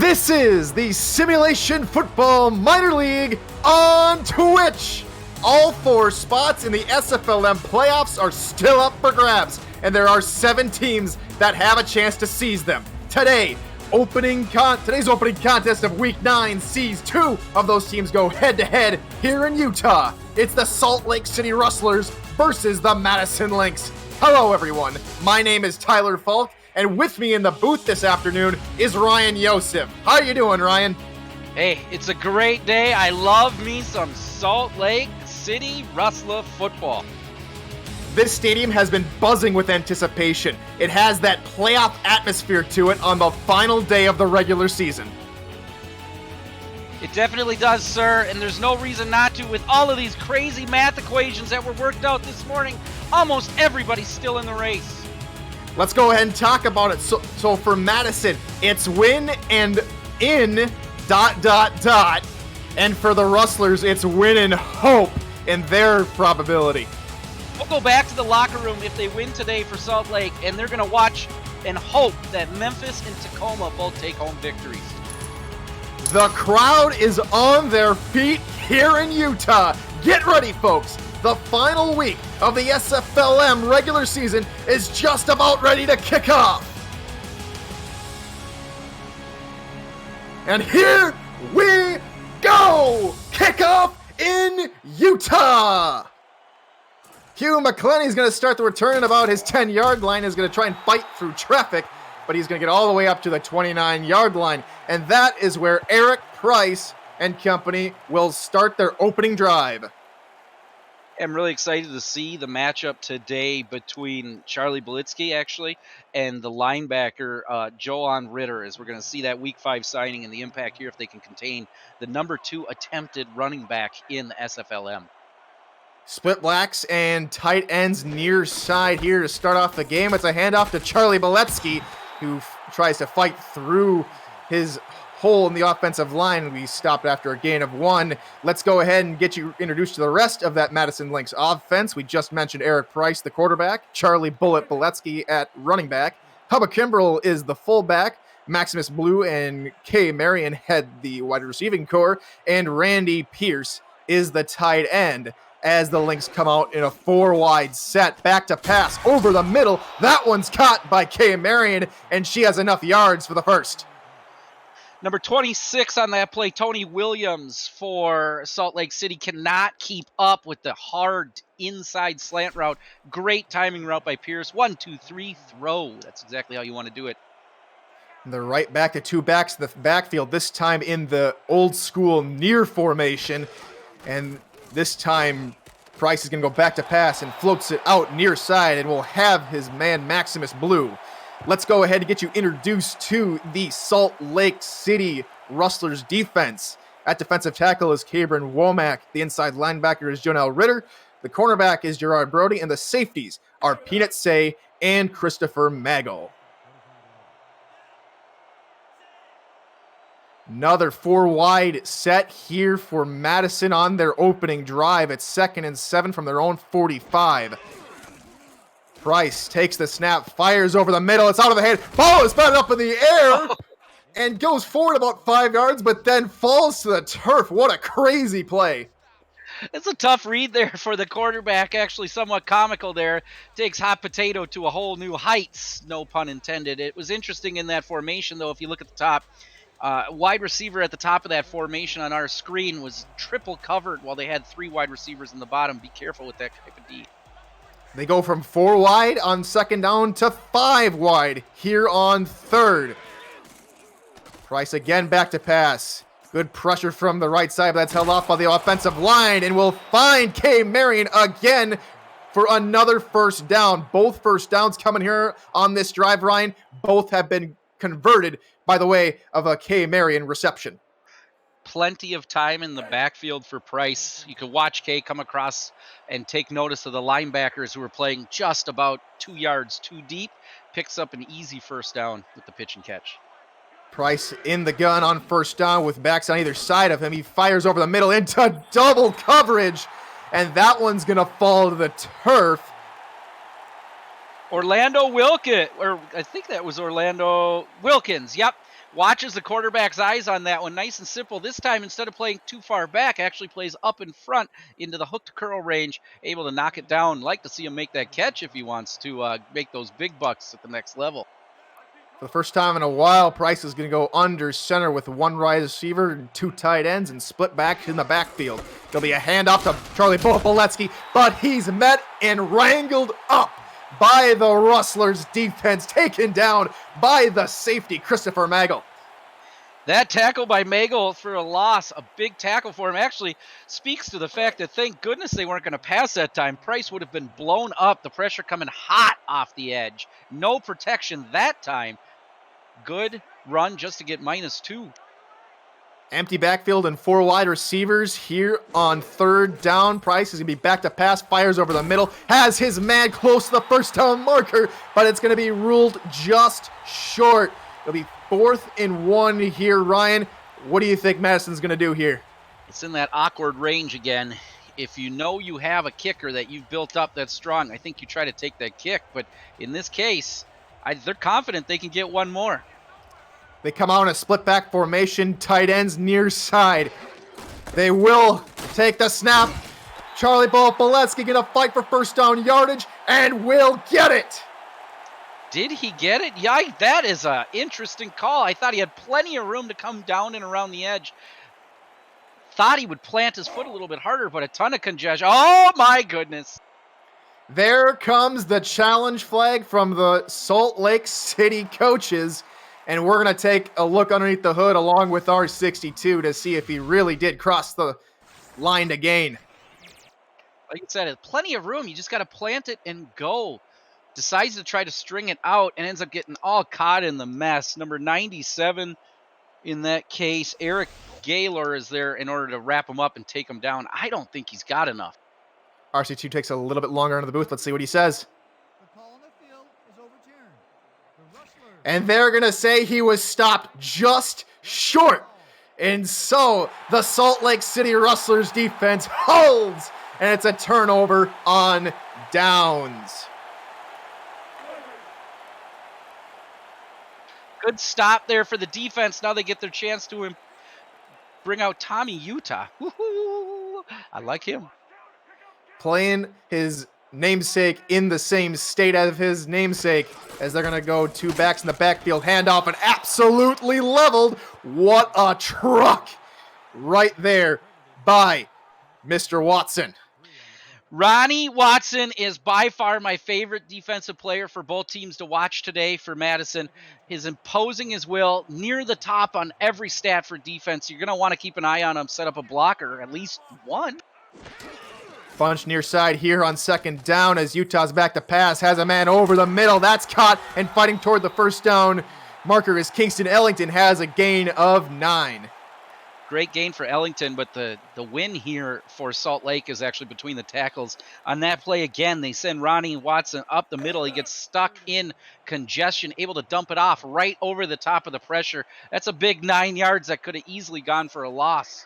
This is the Simulation Football Minor League on Twitch. All 4 spots in the SFLm playoffs are still up for grabs, and there are 7 teams that have a chance to seize them. Today's opening contest of Week 9 sees 2 of those teams go head-to-head here in Utah. It's the Salt Lake City Rustlers versus the Madison Lynx. Hello, everyone. My name is Tyler Falk, and with me in the booth this afternoon is Ryan Yosef. How are you doing, Ryan? Hey, it's a great day. I love me some Salt Lake City Rustler football. This stadium has been buzzing with anticipation. It has that playoff atmosphere to it on the final day of the regular season. It definitely does, sir, and there's no reason not to. With all of these crazy math equations that were worked out this morning, almost everybody's still in the race. Let's go ahead and talk about it. So for Madison, it's win and in ... And for the Rustlers, it's win and hope in their probability. We'll go back to the locker room if they win today for Salt Lake, and they're going to watch and hope that Memphis and Tacoma both take home victories. The crowd is on their feet here in Utah. Get ready, folks. The final week of the SFLm regular season is just about ready to kick off. And here we go! Kickoff in Utah! Hugh McClenny is going to start the return at about his 10-yard line. He's going to try and fight through traffic, but he's going to get all the way up to the 29-yard line. And that is where Eric Price and company will start their opening drive. I'm really excited to see the matchup today between Charlie Belitsky, actually, and the linebacker, Joan Ritter, as we're going to see that Week 5 signing and the impact here if they can contain the number 2 attempted running back in the SFLm. Split blacks and tight ends near side here to start off the game. It's a handoff to Charlie Belitsky, who tries to fight through his hole in the offensive line. We stopped after a gain of 1. Let's go ahead and get you introduced to the rest of that Madison Lynx offense. We just mentioned Eric Price, the quarterback, Charlie Bullet Beletsky at running back, Hubba Kimbrell is the fullback, Maximus Blue and Kay Marion head the wide receiving core, and Randy Pierce is the tight end. As the Lynx come out in a 4-wide set, back to pass over the middle. That one's caught by Kay Marion, and she has enough yards for the first. Number 26 on that play, Tony Williams for Salt Lake City, cannot keep up with the hard inside slant route. Great timing route by Pierce. 1, 2, 3, throw. That's exactly how you want to do it. They're right back to 2 backs in the backfield, this time in the old school near formation. And this time, Price is going to go back to pass and floats it out near side and will have his man Maximus Blue. Let's go ahead and get you introduced to the Salt Lake City Rustlers defense. At defensive tackle is Cabron Womack. The inside linebacker is Jonell Ritter. The cornerback is Gerard Brody. And the safeties are Peanut Say and Christopher Maggle. Another 4-wide set here for Madison on their opening drive. It's 2nd and 7 from their own 45. Price takes the snap, fires over the middle. It's out of the hand. Ball is batted up in the air and goes forward about 5 yards, but then falls to the turf. What a crazy play. It's a tough read there for the quarterback, actually somewhat comical there. Takes hot potato to a whole new heights, no pun intended. It was interesting in that formation, though, if you look at the top. Wide receiver at the top of that formation on our screen was triple covered while they had 3 wide receivers in the bottom. Be careful with that type of D. They go from 4 wide on 2nd down to 5 wide here on 3rd. Price again back to pass. Good pressure from the right side, but that's held off by the offensive line, and we'll find Kay Marion again for another first down. Both first downs coming here on this drive, Ryan. Both have been converted by the way of a Kay Marion reception. Plenty of time in the backfield for Price. You could watch Kay come across and take notice of the linebackers who are playing just about 2 yards too deep. Picks up an easy first down with the pitch and catch. Price in the gun on first down with backs on either side of him. He fires over the middle into double coverage, and that one's going to fall to the turf. Orlando Wilkins, or I think that was Orlando Wilkins. Yep. watches the quarterback's eyes on that one. Nice and simple. This time, instead of playing too far back, actually plays up in front into the hook to curl range, able to knock it down. Like to see him make that catch if he wants to make those big bucks at the next level. For the first time in a while, Price is going to go under center with one wide receiver and two tight ends and split back in the backfield. There'll be a handoff to Charlie Boletsky, but he's met and wrangled up by the Rustlers defense, taken down by the safety, Christopher Magel. That tackle by Magel for a loss, a big tackle for him, actually speaks to the fact that thank goodness they weren't going to pass that time. Price would have been blown up, the pressure coming hot off the edge. No protection that time. Good run just to get -2. Empty backfield and 4 wide receivers here on third down. Price is going to be back to pass, fires over the middle, has his man close to the first down marker, but it's going to be ruled just short. It'll be 4th and 1 here. Ryan, what do you think Madison's going to do here? It's in that awkward range again. If you know you have a kicker that you've built up that's strong, I think you try to take that kick. But in this case, they're confident they can get one more. They come out in a split back formation, tight ends near side. They will take the snap. Charlie Boletsky going to fight for first down yardage and will get it. Did he get it? Yeah, that is an interesting call. I thought he had plenty of room to come down and around the edge. Thought he would plant his foot a little bit harder, but a ton of congestion. Oh, my goodness. There comes the challenge flag from the Salt Lake City coaches, and we're going to take a look underneath the hood along with our 62 to see if he really did cross the line to gain. Like I said, plenty of room. You just got to plant it and go. Decides to try to string it out and ends up getting all caught in the mess. Number 97 in that case, Eric Gaylor, is there in order to wrap him up and take him down. I don't think he's got enough. RC2 takes a little bit longer into the booth. Let's see what he says. The call on the field is overturned. The Rustlers. And they're going to say he was stopped just short. And so the Salt Lake City Rustlers defense holds, and it's a turnover on downs. Good stop there for the defense. Now they get their chance to bring out Tommy Utah. Woo-hoo. I like him. Playing his namesake in the same state as his namesake, as they're going to go 2 backs in the backfield, handoff, and absolutely leveled. What a truck right there by Mr. Watson. Ronnie Watson is by far my favorite defensive player for both teams to watch today for Madison. He's imposing his will near the top on every stat for defense. You're going to want to keep an eye on him, set up a blocker, at least one. Bunch near side here on second down as Utah's back to pass, has a man over the middle. That's caught and fighting toward the first down marker is Kingston Ellington, has a gain of 9. Great gain for Ellington, but the win here for Salt Lake is actually between the tackles. On that play again, they send Ronnie Watson up the middle. He gets stuck in congestion, able to dump it off right over the top of the pressure. That's a big 9 yards that could have easily gone for a loss.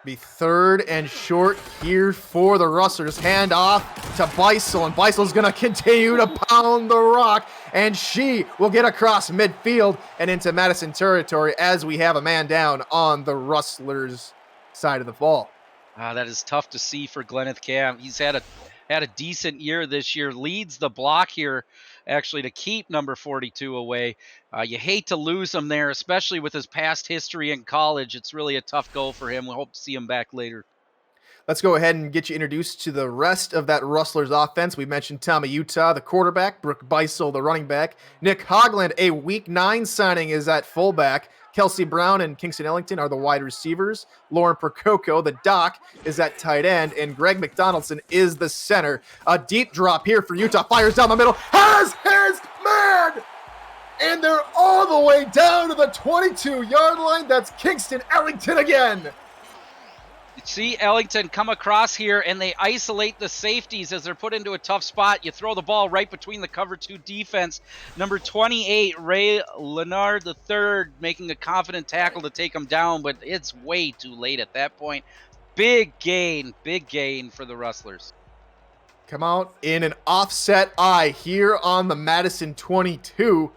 Be 3rd and short here for the Rustlers. Hand off to Beisel, and Beisel's going to continue to pound the rock, and she will get across midfield and into Madison territory as we have a man down on the Rustlers' side of the ball. That is tough to see for Glenneth Cam. He's had a decent year this year. Leads the block here, actually, to keep number 42 away. You hate to lose him there, especially with his past history in college. It's really a tough goal for him. We hope to see him back later. Let's go ahead and get you introduced to the rest of that Rustlers offense. We mentioned Tommy Utah, the quarterback, Brooke Beisel, the running back. Nick Hogland, a Week 9 signing, is at fullback. Kelsey Brown and Kingston Ellington are the wide receivers. Lauren Percoco, the doc, is at tight end. And Greg McDonaldson is the center. A deep drop here for Utah. Fires down the middle. Has his man! And they're all the way down to the 22-yard line. That's Kingston Ellington again. You see Ellington come across here, and they isolate the safeties as they're put into a tough spot. You throw the ball right between the cover 2 defense. Number 28, Ray Leonard III, making a confident tackle to take him down, but it's way too late at that point. Big gain for the Rustlers. Come out in an offset eye here on the Madison 22.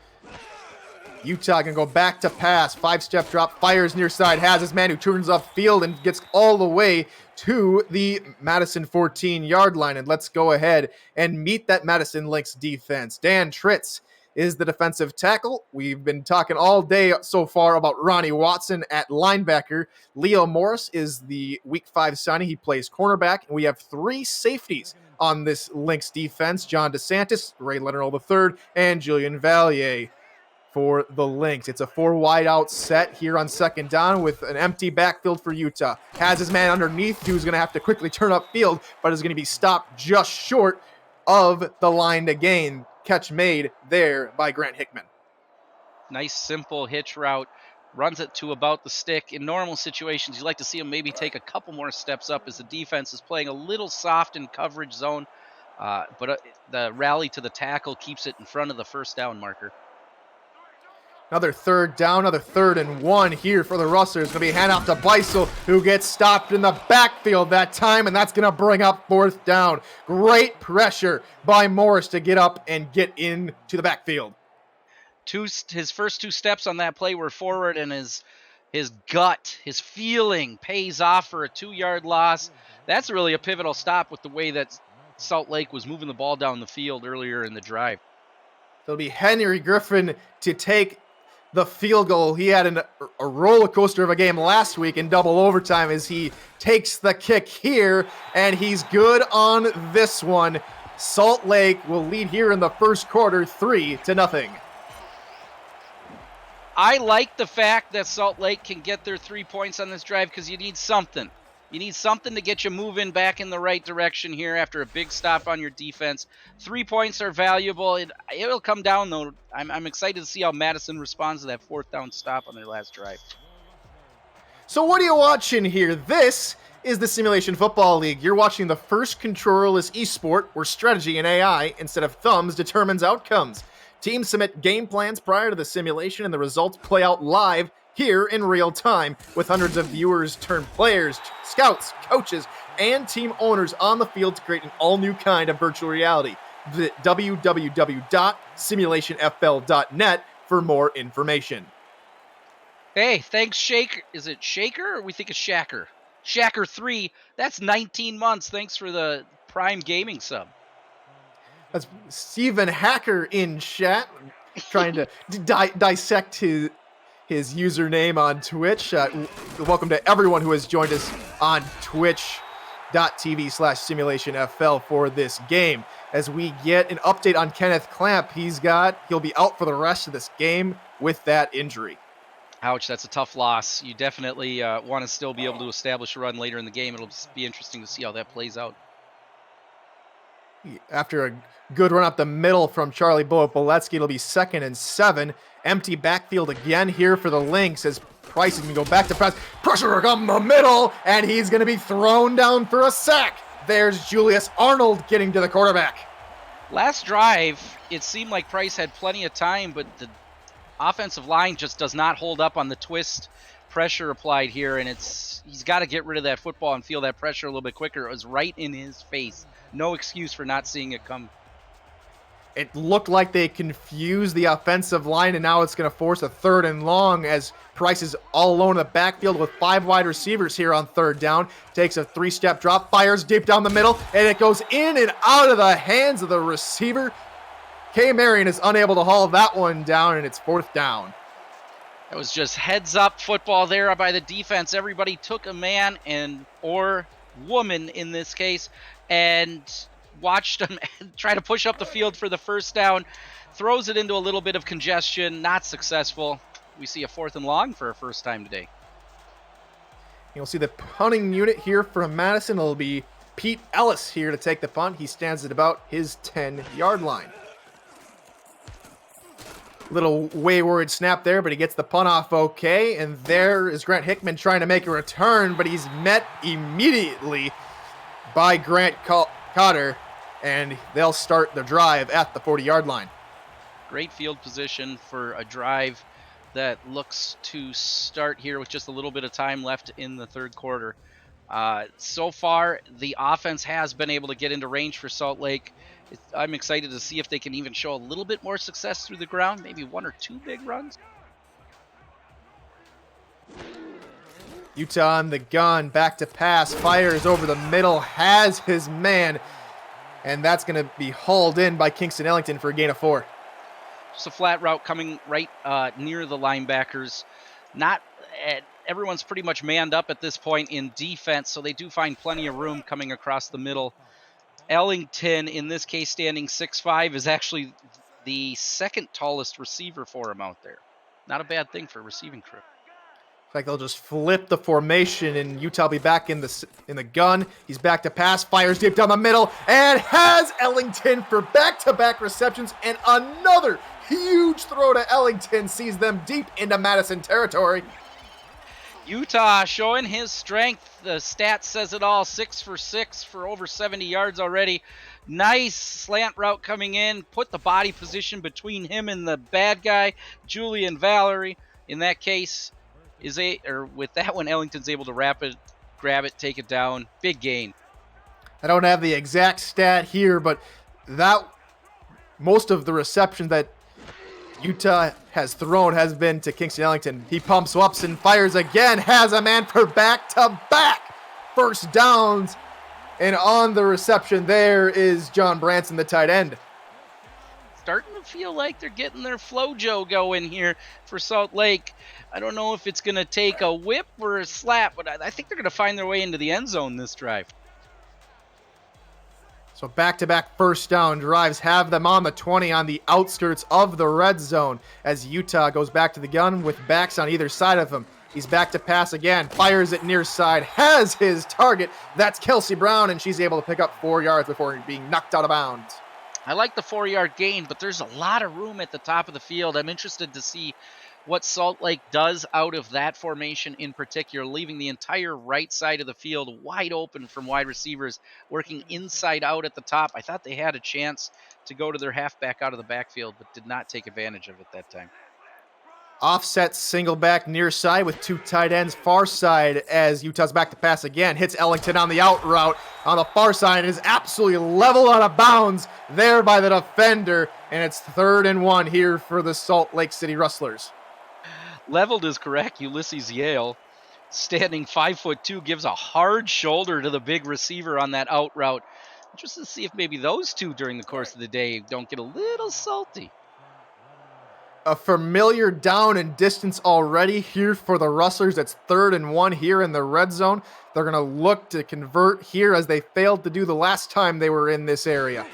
Utah can go back to pass. 5-step drop, fires near side, has his man who turns upfield and gets all the way to the Madison 14-yard line. And let's go ahead and meet that Madison Lynx defense. Dan Tritz is the defensive tackle. We've been talking all day so far about Ronnie Watson at linebacker. Leo Morris is the Week 5 signing. He plays cornerback. And we have 3 safeties on this Lynx defense. John DeSantis, Ray Leonard III, and Julian Valier for the Lynx. It's a 4 wide out set here on second down with an empty backfield for Utah. Has his man underneath who's going to have to quickly turn upfield, but is going to be stopped just short of the line to gain. Catch made there by Grant Hickman. Nice simple hitch route. Runs it to about the stick. In normal situations, you'd like to see him maybe take a couple more steps up as the defense is playing a little soft in coverage zone. But the rally to the tackle keeps it in front of the first down marker. Another third down, another 3rd and 1 here for the Rustlers. Going to be a handoff to Beisel, who gets stopped in the backfield that time, and that's going to bring up 4th down. Great pressure by Morris to get up and get into the backfield. His first 2 steps on that play were forward, and his gut, his feeling pays off for a 2-yard loss. That's really a pivotal stop with the way that Salt Lake was moving the ball down the field earlier in the drive. So it'll be Henry Griffin to take the field goal. He had a roller coaster of a game last week in double overtime as he takes the kick here, and he's good on this one. Salt Lake will lead here in the first quarter 3-0. I like the fact that Salt Lake can get their 3 points on this drive because you need something. You need something to get you moving back in the right direction here after a big stop on your defense. 3 points are valuable. It'll come down, though. I'm excited to see how Madison responds to that 4th down stop on their last drive. So what are you watching here? This is the Simulation Football League. You're watching the first controllerless esport where strategy and AI, instead of thumbs, determines outcomes. Teams submit game plans prior to the simulation, and the results play out live here in real time, with hundreds of viewers turn players, scouts, coaches, and team owners on the field to create an all-new kind of virtual reality. Visit www.simulationfl.net for more information. Hey, thanks, Shaker. Is it Shaker or we think it's Shacker? Shacker 3. That's 19 months. Thanks for the Prime Gaming sub. That's Stephen Hacker in chat, trying to dissect his username on Twitch. Welcome to everyone who has joined us on twitch.tv/simulationfl for this game. As we get an update on Kenneth Clamp, he'll be out for the rest of this game with that injury. Ouch, that's a tough loss. You definitely want to still be able to establish a run later in the game. It'll be interesting to see how that plays out. After a good run up the middle from Charlie Boletsky, it'll be 2nd and 7. Empty backfield again here for the Lynx as Price is going to go back to press. Pressure on the middle, and he's going to be thrown down for a sack. There's Julius Arnold getting to the quarterback. Last drive, it seemed like Price had plenty of time, but the offensive line just does not hold up on the twist pressure applied here, and he's got to get rid of that football and feel that pressure a little bit quicker. It was right in his face. No excuse for not seeing it come. It looked like they confused the offensive line, and now it's going to force a 3rd and long as Price is all alone in the backfield with 5 wide receivers here on 3rd down. Takes a 3-step drop, fires deep down the middle, and it goes in and out of the hands of the receiver. K. Marion is unable to haul that one down, and it's 4th down. It was just heads-up football there by the defense. Everybody took a man or woman in this case and watched him try to push up the field for the 1st down. Throws it into a little bit of congestion. Not successful. We see a 4th and long for a first time today. You'll see the punting unit here from Madison. It'll be Pete Ellis here to take the punt. He stands at about his 10-yard line. Little wayward snap there, but he gets the punt off okay. And there is Grant Hickman trying to make a return, but he's met immediately by Grant Cotter, and they'll start the drive at the 40-yard line. Great field position for a drive that looks to start here with just a little bit of time left in the 3rd quarter. So far, the offense has been able to get into range for Salt Lake, I'm excited to see if they can even show a little bit more success through the ground, maybe 1 or 2 big runs. Utah on the gun, back to pass, fires over the middle, has his man, and that's going to be hauled in by Kingston Ellington for a gain of 4. Just a flat route coming right near the linebackers. Everyone's pretty much manned up at this point in defense, so they do find plenty of room coming across the middle. Ellington, in this case standing 6'5", is actually the second tallest receiver for him out there. Not a bad thing for a receiving crew. Looks like they'll just flip the formation, and Utah will be back in the gun. He's back to pass, fires deep down the middle, and has Ellington for back-to-back receptions, and another huge throw to Ellington sees them deep into Madison territory. Utah showing his strength. The stat says it all. 6 for 6 for over 70 yards already. Nice slant route coming in. Put the body position between him and the bad guy, Julian Valerie. In that case, with that one, Ellington's able to grab it, take it down. Big gain. I don't have the exact stat here, but most of the receptions that Utah has thrown has been to Kingston Ellington. He pumps ups and fires again, has a man for back-to-back first downs. And on the reception there is John Branson, the tight end. Starting to feel like they're getting their flojo going here for Salt Lake. I don't know if it's going to take a whip or a slap, but I think they're going to find their way into the end zone this drive. So back-to-back first down drives have them on the 20 on the outskirts of the red zone as Utah goes back to the gun with backs on either side of him. He's back to pass again, fires it near side, has his target. That's Kelsey Brown, and she's able to pick up 4 yards before being knocked out of bounds. I like the 4-yard gain, but there's a lot of room at the top of the field. I'm interested to see what Salt Lake does out of that formation in particular, leaving the entire right side of the field wide open from wide receivers, working inside out at the top. I thought they had a chance to go to their halfback out of the backfield, but did not take advantage of it that time. Offset single back near side with 2 tight ends far side as Utah's back to pass again. Hits Ellington on the out route on the far side and is absolutely leveled out of bounds there by the defender. And it's 3rd and 1 here for the Salt Lake City Rustlers. Leveled is correct. Ulysses Yale, standing 5'2", gives a hard shoulder to the big receiver on that out route. Interested to see if maybe those two during the course of the day don't get a little salty. A familiar down and distance already here for the Rustlers. It's 3rd and 1 here in the red zone. They're going to look to convert here as they failed to do the last time they were in this area.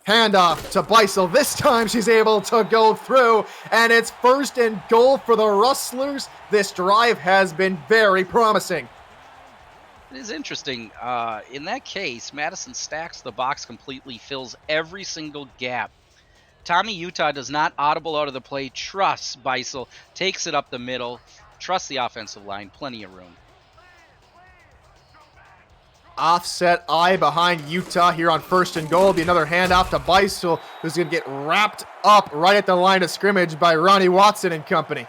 Handoff to Beisel. This time she's able to go through, and it's 1st and goal for the Rustlers. This drive has been very promising. It is interesting. In that case, Madison stacks the box completely, fills every single gap. Tommy Utah does not audible out of the play, trusts Beisel, takes it up the middle, trusts the offensive line, plenty of room. Offset eye behind Utah here on 1st and goal. Be another handoff to Beisel, who's going to get wrapped up right at the line of scrimmage by Ronnie Watson and company.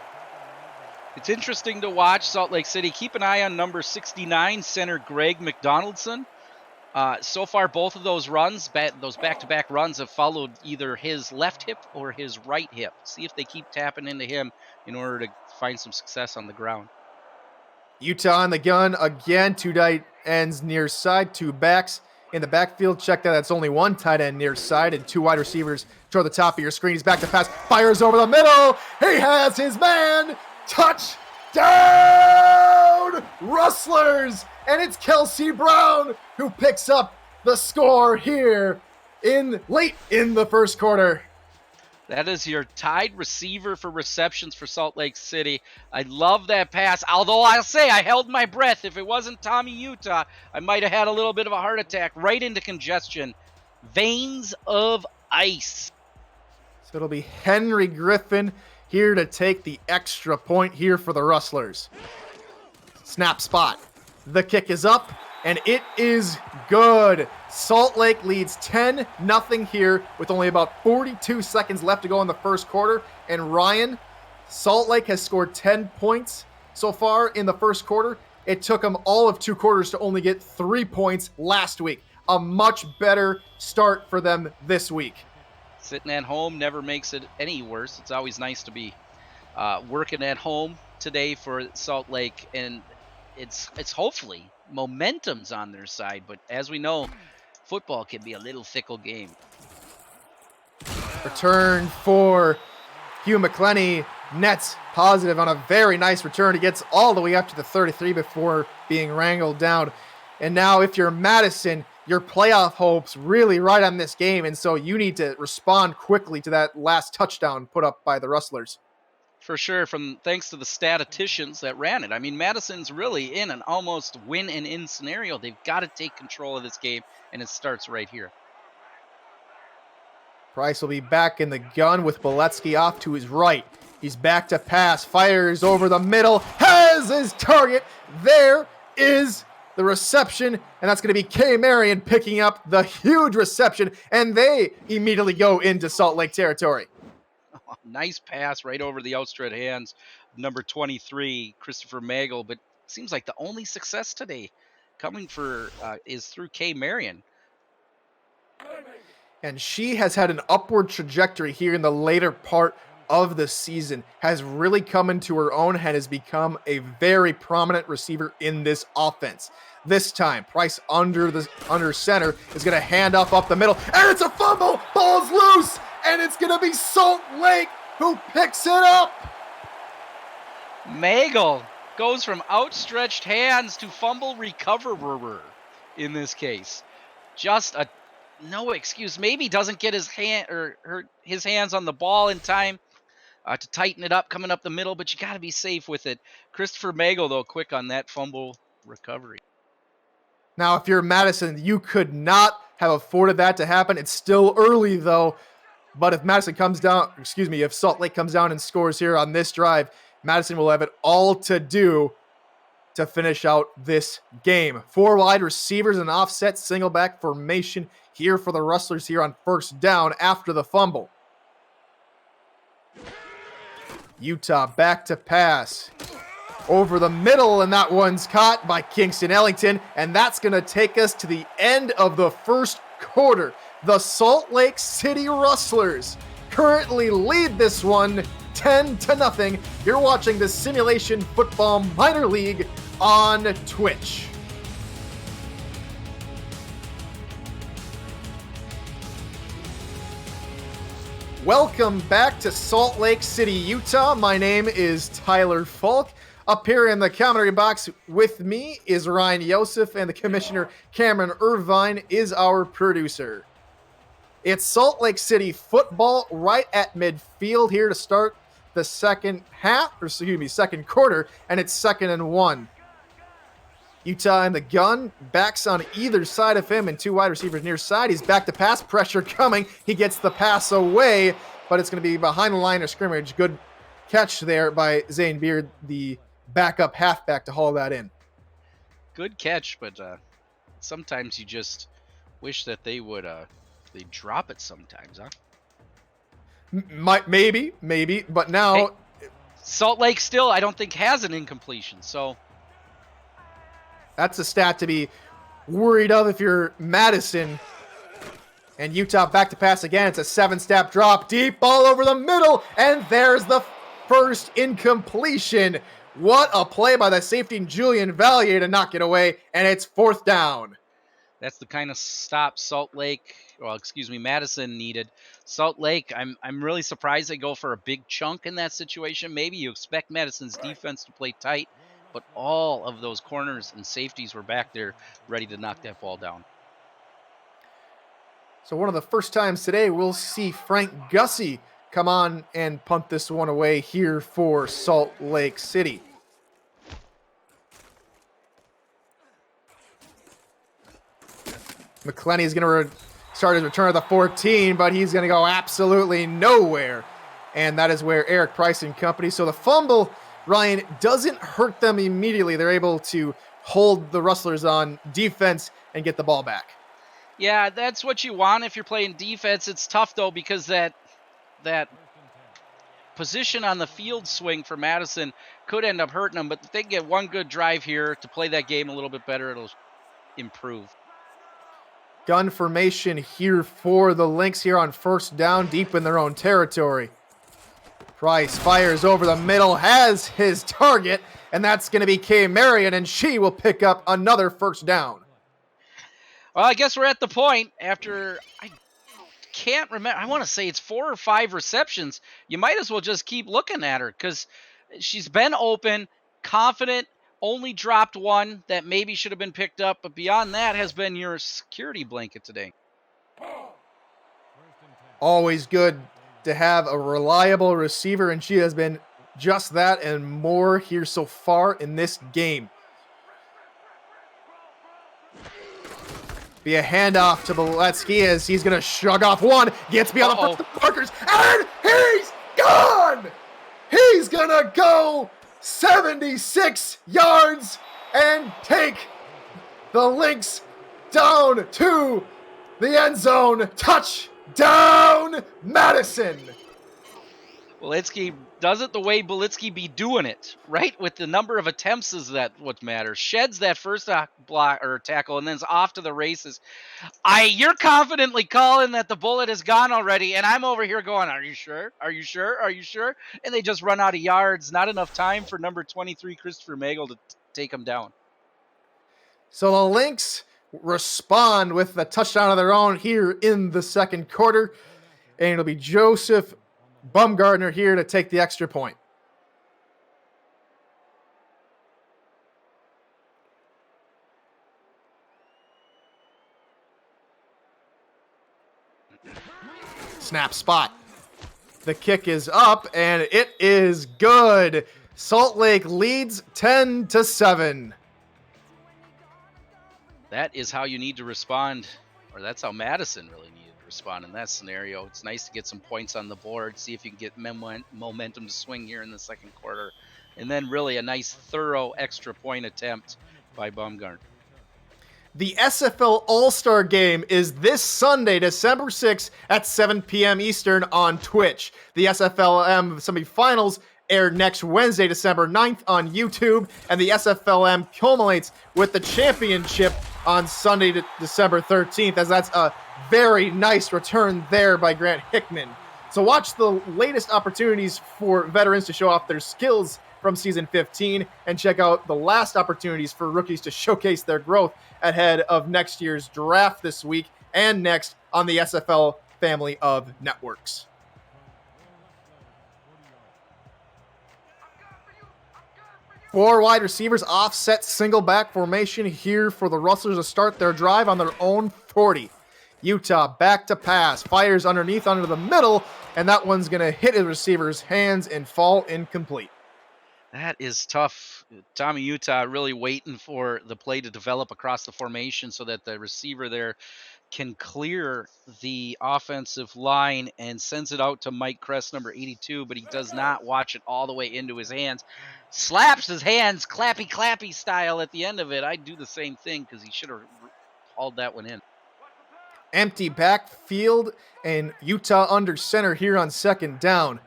It's interesting to watch Salt Lake City. Keep an eye on number 69, center Greg McDonaldson. So far, both of those runs, those back-to-back runs, have followed either his left hip or his right hip. See if they keep tapping into him in order to find some success on the ground. Utah on the gun again. 2 tight ends near side, 2 backs in the backfield. Check that. That's only 1 tight end near side and 2 wide receivers toward the top of your screen. He's back to pass. Fires over the middle. He has his man. Touchdown, Rustlers. And it's Kelsey Brown who picks up the score here late in the first quarter. That is your tied receiver for receptions for Salt Lake City. I love that pass, although I'll say I held my breath. If it wasn't Tommy Utah, I might have had a little bit of a heart attack right into congestion. Veins of ice. So it'll be Henry Griffin here to take the extra point here for the Rustlers. Snap spot. The kick is up, and it is good. Salt Lake leads 10-0 here with only about 42 seconds left to go in the first quarter. And Ryan, Salt Lake has scored 10 points so far in the first quarter. It took them all of 2 quarters to only get 3 points last week. a much better start for them this week. Sitting at home never makes it any worse. It's always nice to be working at home today for Salt Lake, and it's hopefully momentum's on their side. But as we know, football can be a little fickle game. Return for Hugh McClenny. Nets positive on a very nice return. He gets all the way up to the 33 before being wrangled down. And now if you're Madison, your playoff hopes really ride on this game, and so you need to respond quickly to that last touchdown put up by the Rustlers. For sure, thanks to the statisticians that ran it. I mean, Madison's really in an almost win and in scenario. They've got to take control of this game, and it starts right here. Price will be back in the gun with Beletsky off to his right. He's back to pass, fires over the middle, has his target. There is the reception, and that's going to be K. Marion picking up the huge reception, and they immediately go into Salt Lake territory. Oh, nice pass right over the outstretched hands, number 23, Christopher Magel, but it seems like the only success today coming for is through K. Marion. And she has had an upward trajectory here in the later part of the season, has really come into her own and has become a very prominent receiver in this offense. This time, Price under center is going to hand off up the middle, and it's a fumble. Ball's loose, and it's going to be Salt Lake who picks it up. Magel goes from outstretched hands to fumble recoverer in this case. Just a no excuse. Maybe doesn't get his hands on the ball in time to tighten it up coming up the middle, but you got to be safe with it. Christopher Magel, though, quick on that fumble recovery. Now, if you're Madison, you could not have afforded that to happen. It's still early, though. But if if Salt Lake comes down and scores here on this drive, Madison will have it all to do to finish out this game. 4 wide receivers and offset single back formation here for the Rustlers here on first down after the fumble. Utah back to pass. Over the middle, and that one's caught by Kingston Ellington, and that's going to take us to the end of the first quarter. The Salt Lake City Rustlers currently lead this one 10-0. You're watching the Simulation Football Minor League on Twitch. Welcome back to Salt Lake City, Utah. My name is Tyler Falk. Up here in the commentary box with me is Ryan Yosef, and the commissioner Cameron Irvine is our producer. It's Salt Lake City football right at midfield here to start the second quarter, and it's 2nd and 1. Utah in the gun, backs on either side of him, and 2 wide receivers near side. He's back to pass, pressure coming. He gets the pass away, but it's going to be behind the line of scrimmage. Good catch there by Zane Beard, the backup halfback, to haul that in. Good catch, but sometimes you just wish that they would they drop it sometimes, huh? Maybe, but now... Hey, Salt Lake still, I don't think, has an incompletion, so... That's a stat to be worried of if you're Madison. And Utah back to pass again. It's a 7-step drop, deep ball over the middle, and there's the first incompletion. What a play by the safety Julian Valier to knock it away, and it's 4th down. That's the kind of stop Madison needed. Salt Lake, I'm really surprised they go for a big chunk in that situation. Maybe you expect Madison's defense to play tight, but all of those corners and safeties were back there ready to knock that ball down. So one of the first times today we'll see Frank Gussie come on and punt this one away here for Salt Lake City. McClenny is going to start his return at the 14, but he's going to go absolutely nowhere. And that is where Eric Price and company. So the fumble, Ryan, doesn't hurt them immediately. They're able to hold the Rustlers on defense and get the ball back. Yeah, that's what you want if you're playing defense. It's tough, though, because that position on the field swing for Madison could end up hurting them. But if they get one good drive here to play that game a little bit better, it'll improve. Gun formation here for the Lynx here on first down, deep in their own territory. Price fires over the middle, has his target, and that's going to be Kay Marion, and she will pick up another first down. Well, I guess we're at the point after, I can't remember, I want to say it's 4 or 5 receptions. You might as well just keep looking at her because she's been open, confident, only dropped one that maybe should have been picked up, but beyond that has been your security blanket today. Always good to have a reliable receiver, and she has been just that and more here so far in this game. Be a handoff to Beletsky as he's going to shrug off one, gets beyond the first markers, and he's gone! He's going to go 76 yards and take the Lynx down to the end zone. Touchdown, Madison! Beletsky does it the way Beletsky be doing it, right? With the number of attempts is that what matters. Sheds that first block or tackle and then is off to the races. You're confidently calling that the bullet is gone already, and I'm over here going, are you sure? Are you sure? Are you sure? And they just run out of yards. Not enough time for number 23, Christopher Magel, to take him down. So the Lynx respond with a touchdown of their own here in the second quarter, and it'll be Joseph Bumgardner here to take the extra point. Snap spot. The kick is up, and it is good. Salt Lake leads 10-7. That is how you need to respond, or that's how Madison really needed to respond in that scenario. It's nice to get some points on the board, see if you can get momentum to swing here in the second quarter, and then really a nice, thorough extra point attempt by Bumgardner. The SFL All-Star Game is this Sunday, December 6th at 7 p.m. Eastern on Twitch. The SFLm semifinals air next Wednesday, December 9th on YouTube, and the SFLm culminates with the championship on Sunday, December 13th, as that's a very nice return there by Grant Hickman. So watch the latest opportunities for veterans to show off their skills from Season 15, and check out the last opportunities for rookies to showcase their growth ahead of next year's draft this week and next on the SFL family of networks. Four wide receivers, offset single back formation here for the Rustlers to start their drive on their own 40. Utah back to pass, fires underneath onto the middle, and that one's going to hit his receiver's hands and fall incomplete. That is tough. Tommy Utah really waiting for the play to develop across the formation so that the receiver there can clear the offensive line and sends it out to Mike Kress, number 82, but he does not watch it all the way into his hands. Slaps his hands, clappy style at the end of it. I'd do the same thing because he should have hauled that one in. Empty backfield and Utah under center here on second down.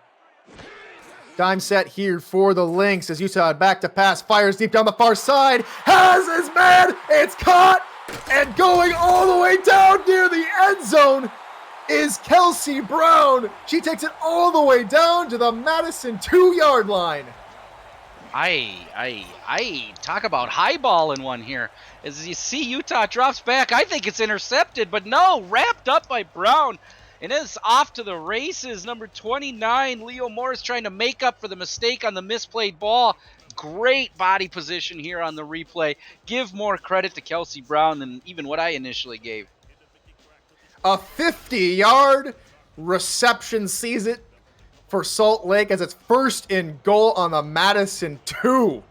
Dime set here for the Lynx as Utah back to pass, fires deep down the far side, has his man, it's caught, and going all the way down near the end zone is Kelsey Brown. She takes it all the way down to the Madison 2-yard line. I talk about highballing one here. As you see, Utah drops back. I think it's intercepted, but no, wrapped up by Brown. And it's off to the races. Number 29, Leo Morris, trying to make up for the mistake on the misplayed ball. Great body position here on the replay. Give more credit to Kelsey Brown than even what I initially gave. A 50-yard reception sees it for Salt Lake as it's first and goal on the Madison 2.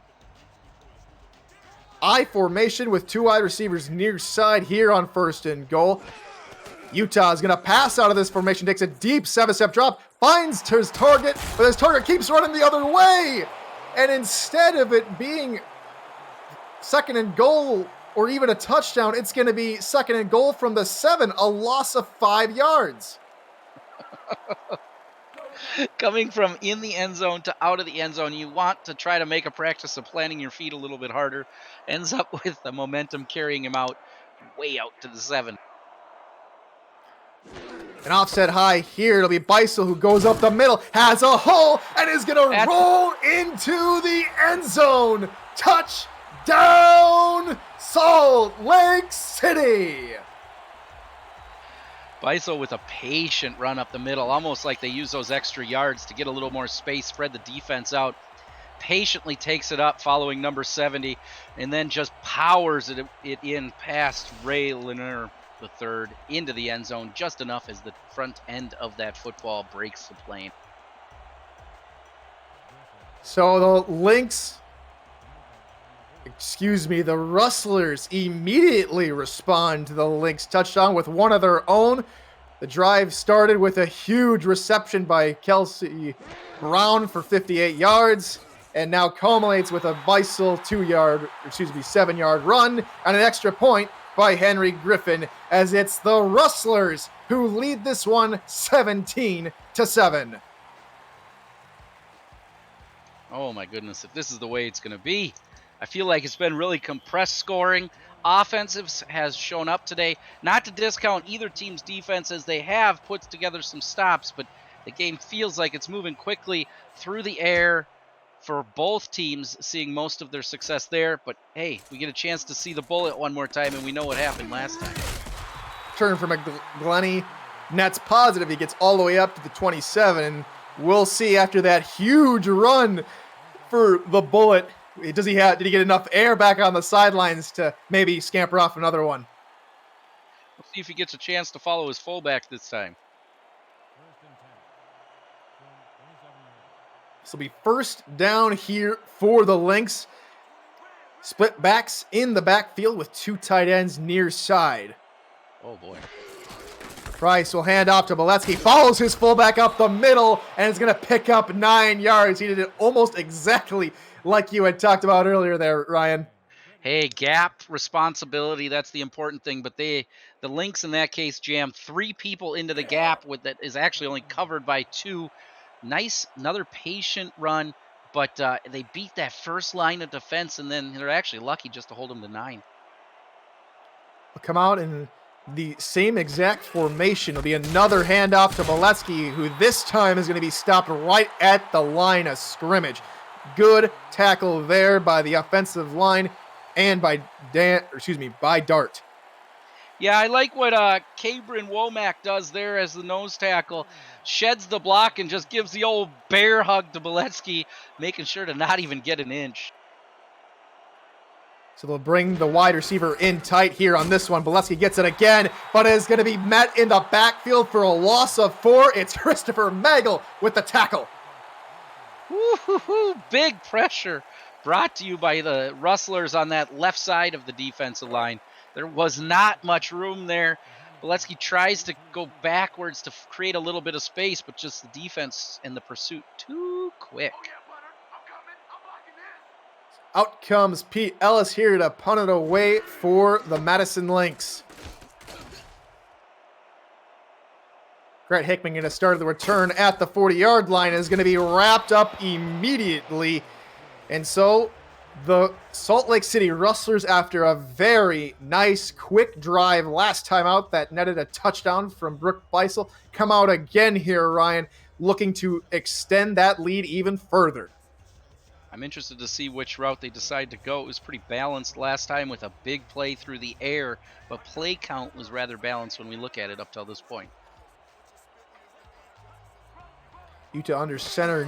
I formation with two wide receivers near side here on first and goal. Utah is going to pass out of this formation, takes a deep 7-step drop, finds his target, but his target keeps running the other way. And instead of it being second and goal or even a touchdown, it's going to be second and goal from the 7, a loss of 5 yards. Coming from in the end zone to out of the end zone, you want to try to make a practice of planting your feet a little bit harder. Ends up with the momentum carrying him out, way out to the 7. An offset high here. It'll be Beisel who goes up the middle, has a hole, and is going to roll into the end zone. Touchdown, Salt Lake City. Beisel with a patient run up the middle, almost like they use those extra yards to get a little more space, spread the defense out. Patiently takes it up following number 70, and then just powers it in past Ray Lanier the third into the end zone, just enough as the front end of that football breaks the plane. So the Rustlers immediately respond to the Lynx touchdown with one of their own. The drive started with a huge reception by Kelsey Brown for 58 yards, and now culminates with a Beisel 7-yard run and an extra point by Henry Griffin, as it's the Rustlers who lead this one 17-7. Oh my goodness, if this is the way it's going to be. I feel like it's been really compressed scoring. Offensive has shown up today. Not to discount either team's defense, as they have put together some stops, but the game feels like it's moving quickly through the air for both teams, seeing most of their success there. But hey, we get a chance to see the bullet one more time, and we know what happened last time. Turn from McGlenny. Net's positive he gets all the way up to the 27. We'll see after that huge run for the bullet. Did he get enough air back on the sidelines to maybe scamper off another one? We'll see if he gets a chance to follow his fullback this time. This will be first down here for the Lynx. Split backs in the backfield with two tight ends near side. Oh boy. Price will hand off to Boletsky, follows his fullback up the middle, and is going to pick up 9 yards. He did it almost exactly like you had talked about earlier there, Ryan. Hey, gap responsibility, that's the important thing. But the Lynx in that case jammed 3 people into the gap that is actually only covered by 2. Nice, another patient run, but they beat that first line of defense, and then they're actually lucky just to hold them to 9. Will come out in the same exact formation. It'll be another handoff to Boletsky, who this time is going to be stopped right at the line of scrimmage. Good tackle there by the offensive line and by Dart. Yeah, I like what Cabrin Womack does there as the nose tackle. Sheds the block and just gives the old bear hug to Boletsky, making sure to not even get an inch. So they'll bring the wide receiver in tight here on this one. Boletsky gets it again, but is going to be met in the backfield for a loss of 4. It's Christopher Magel with the tackle. Woo-hoo-hoo, big pressure brought to you by the Rustlers on that left side of the defensive line. There was not much room there. Boletsky tries to go backwards to create a little bit of space, but just the defense and the pursuit too quick. Out comes Pete Ellis here to punt it away for the Madison Lynx. Brett Hickman going to start the return at the 40-yard line, is going to be wrapped up immediately. And so the Salt Lake City Rustlers, after a very nice quick drive last time out that netted a touchdown from Brooke Beisel, come out again here, Ryan, looking to extend that lead even further. I'm interested to see which route they decide to go. It was pretty balanced last time with a big play through the air, but play count was rather balanced when we look at it up till this point. Utah under center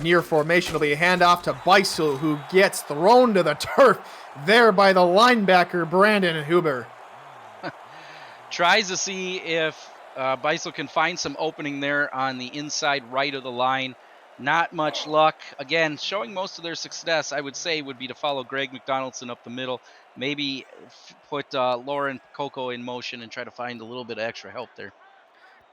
near formation will be a handoff to Beisel, who gets thrown to the turf there by the linebacker Brandon Huber. Tries to see if Beisel can find some opening there on the inside right of the line. Not much luck. Again, showing most of their success, I would say, would be to follow Greg McDonaldson up the middle. Maybe put Lauren Coco in motion and try to find a little bit of extra help there.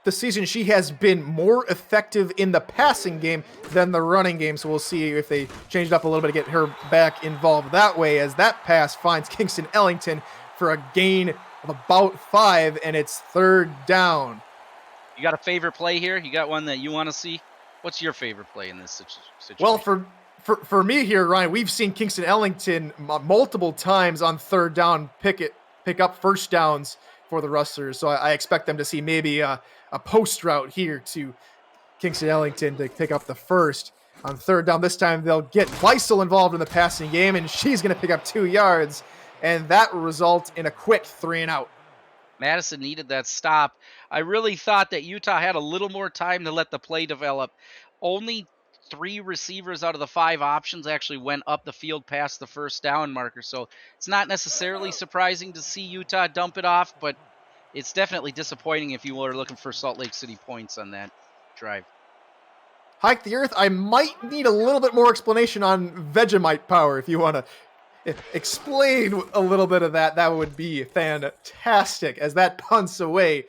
This season, she has been more effective in the passing game than the running game, so we'll see if they change it up a little bit to get her back involved that way, as that pass finds Kingston Ellington for a gain of about 5, and it's 3rd down. You got a favorite play here? You got one that you want to see? What's your favorite play in this situation? Well, for me here, Ryan, we've seen Kingston Ellington multiple times on 3rd down pick up first downs for the Rustlers. So I expect them to see maybe a post route here to Kingston Ellington to pick up the first. On third down, this time they'll get Weissel involved in the passing game, and she's going to pick up 2 yards, and that will result in a quick 3-and-out. Madison needed that stop. I really thought that Utah had a little more time to let the play develop. Only 3 receivers out of the 5 options actually went up the field past the first down marker, so it's not necessarily surprising to see Utah dump it off, but it's definitely disappointing if you were looking for Salt Lake City points on that drive. Hike the Earth, I might need a little bit more explanation on Vegemite power. If you want to explain a little bit of that, that would be fantastic as that punts away.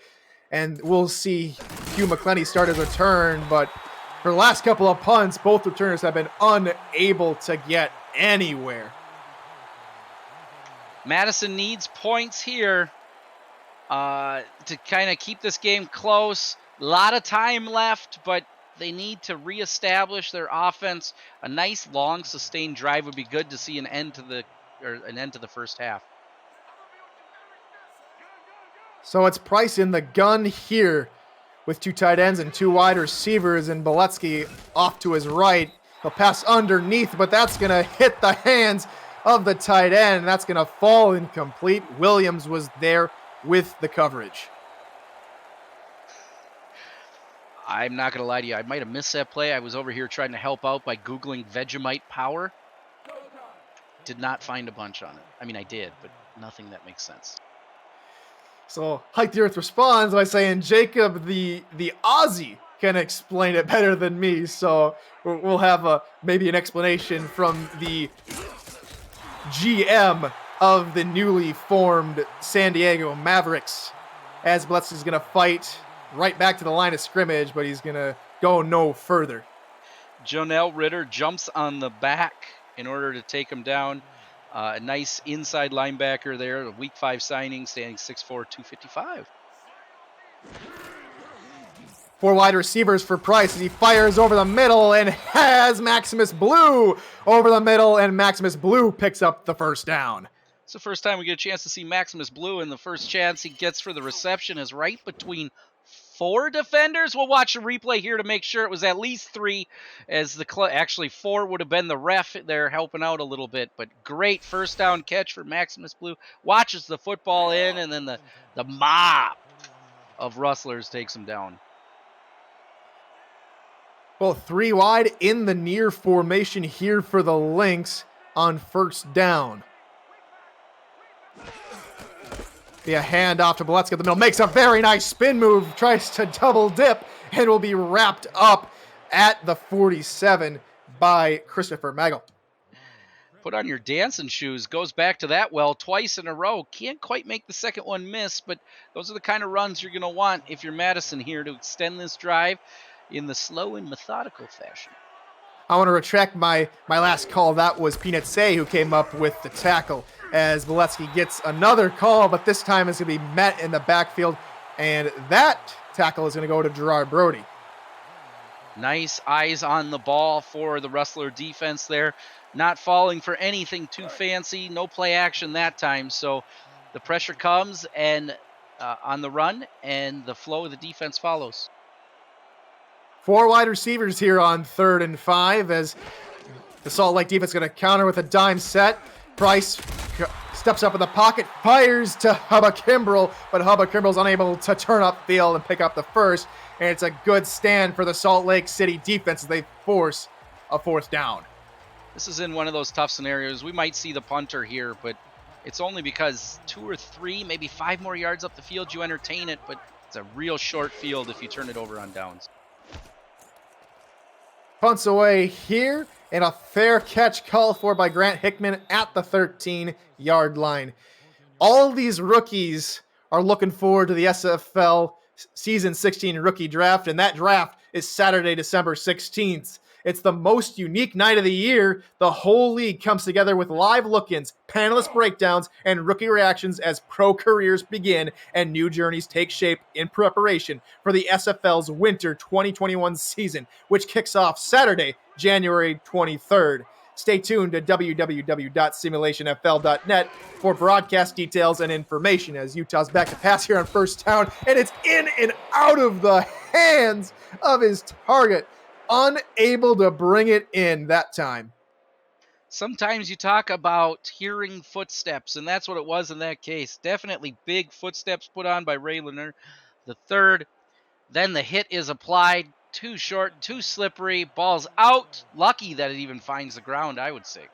And we'll see Hugh McClenny start his return, but for the last couple of punts, both returners have been unable to get anywhere. Madison needs points here to kind of keep this game close. A lot of time left, but they need to reestablish their offense. A nice long sustained drive would be good to see an end to the first half. So it's Price in the gun here with 2 tight ends and 2 wide receivers, and Beletsky off to his right. He'll pass underneath, but that's going to hit the hands of the tight end, and that's going to fall incomplete. Williams was there with the coverage. I'm not going to lie to you. I might have missed that play. I was over here trying to help out by Googling Vegemite power. Did not find a bunch on it. I mean, I did, but nothing that makes sense. So Hike the Earth responds by saying Jacob, the Aussie, can explain it better than me. So we'll have maybe an explanation from the GM of the newly formed San Diego Mavericks, as Beletsky's going to fight right back to the line of scrimmage, but he's going to go no further. Jonell Ritter jumps on the back in order to take him down. A nice inside linebacker there, a week 5 signing, standing 6'4", 255. 4 wide receivers for Price as he fires over the middle and has Maximus Blue over the middle, and Maximus Blue picks up the first down. It's the first time we get a chance to see Maximus Blue, and the first chance he gets for the reception is right between 4 defenders. We'll watch a replay here to make sure it was at least 3, as actually 4 would have been the ref there helping out a little bit. But great first down catch for Maximus Blue. Watches the football in, and then the mob of Rustlers takes him down. Well, 3 wide in the near formation here for the Lynx on first down. Be a handoff to Beletsky at the middle. Makes a very nice spin move. Tries to double dip and will be wrapped up at the 47 by Christopher Magel. Put on your dancing shoes. Goes back to that well twice in a row. Can't quite make the second one miss, but those are the kind of runs you're going to want if you're Madison here to extend this drive in the slow and methodical fashion. I want to retract my last call. That was Peanut Say who came up with the tackle, as Beletsky gets another call, but this time it's going to be met in the backfield, and that tackle is going to go to Gerard Brody. Nice eyes on the ball for the Rustler defense there. Not falling for anything too fancy. No play action that time, so the pressure comes and on the run, and the flow of the defense follows. 4 wide receivers here on 3rd and 5 as the Salt Lake defense is going to counter with a dime set. Price steps up in the pocket, fires to Hubba Kimbrell, but Hubba Kimbrell's unable to turn upfield and pick up the first, and it's a good stand for the Salt Lake City defense as they force a 4th down. This is in one of those tough scenarios. We might see the punter here, but it's only because 2 or 3, maybe 5 more yards up the field you entertain it, but it's a real short field if you turn it over on downs. Punts away here, and a fair catch called for by Grant Hickman at the 13-yard line. All these rookies are looking forward to the SFL Season 16 rookie draft, and that draft is Saturday, December 16th. It's the most unique night of the year. The whole league comes together with live look-ins, panelist breakdowns, and rookie reactions as pro careers begin and new journeys take shape in preparation for the SFL's winter 2021 season, which kicks off Saturday, January 23rd. Stay tuned to www.simulationfl.net for broadcast details and information as Utah's back to pass here on first down, and it's in and out of the hands of his target. Unable to bring it in that time. Sometimes you talk about hearing footsteps, and that's what it was in that case. Definitely big footsteps put on by Ray Leonard the third. Then the hit is applied. Too short, too slippery. Ball's out. Lucky that it even finds the ground, I would say.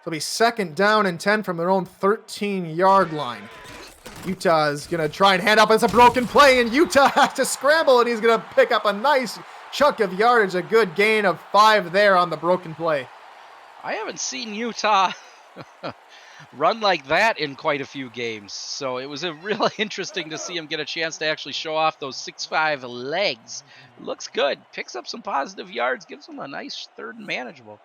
It'll be second down and 10 from their own 13-yard line. Utah is going to try and hand up. It's a broken play, and Utah has to scramble, and he's going to pick up a nice chunk of yardage. A good gain of 5 there on the broken play. I haven't seen Utah run like that in quite a few games. So it was really interesting to see him get a chance to actually show off those 6'5" legs. Looks good. Picks up some positive yards. Gives him a nice third and manageable.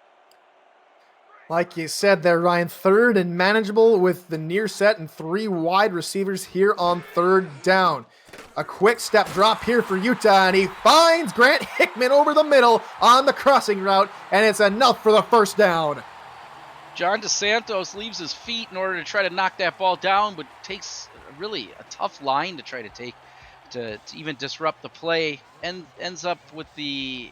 Like you said there, Ryan, third and manageable with the near set and 3 wide receivers here on third down. A quick step drop here for Utah, and he finds Grant Hickman over the middle on the crossing route, and it's enough for the first down. John DeSantos leaves his feet in order to try to knock that ball down, but takes really a tough line to try to take to even disrupt the play, and ends up with the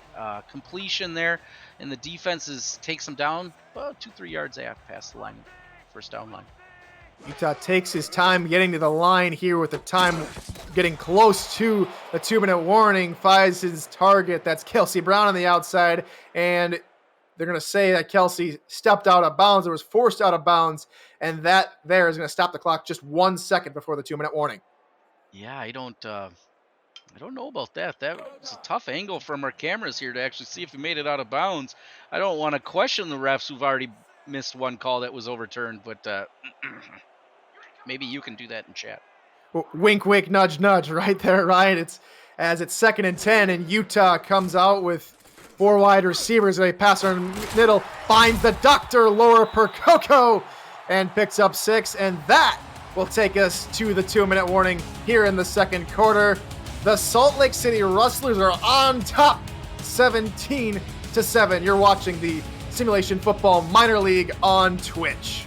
completion there, and the defense takes him down 2-3 yards past the line, first down line. Utah takes his time getting to the line here with the time getting close to the 2-minute warning, finds his target. That's Kelsey Brown on the outside, and they're going to say that Kelsey stepped out of bounds or was forced out of bounds, and that there is going to stop the clock just 1 second before the 2-minute warning. Yeah, I don't know about that. That was a tough angle from our cameras here to actually see if he made it out of bounds. I don't want to question the refs who've already missed one call that was overturned, but maybe you can do that in chat. Wink, wink, nudge, nudge, right there, Ryan. It's second and 10, and Utah comes out with 4 wide receivers. They pass on middle, finds the Dr. Laura Percoco, and picks up 6, and that will take us to the 2-minute warning here in the second quarter. The Salt Lake City Rustlers are on top, 17-7. You're watching the Simulation Football Minor League on Twitch.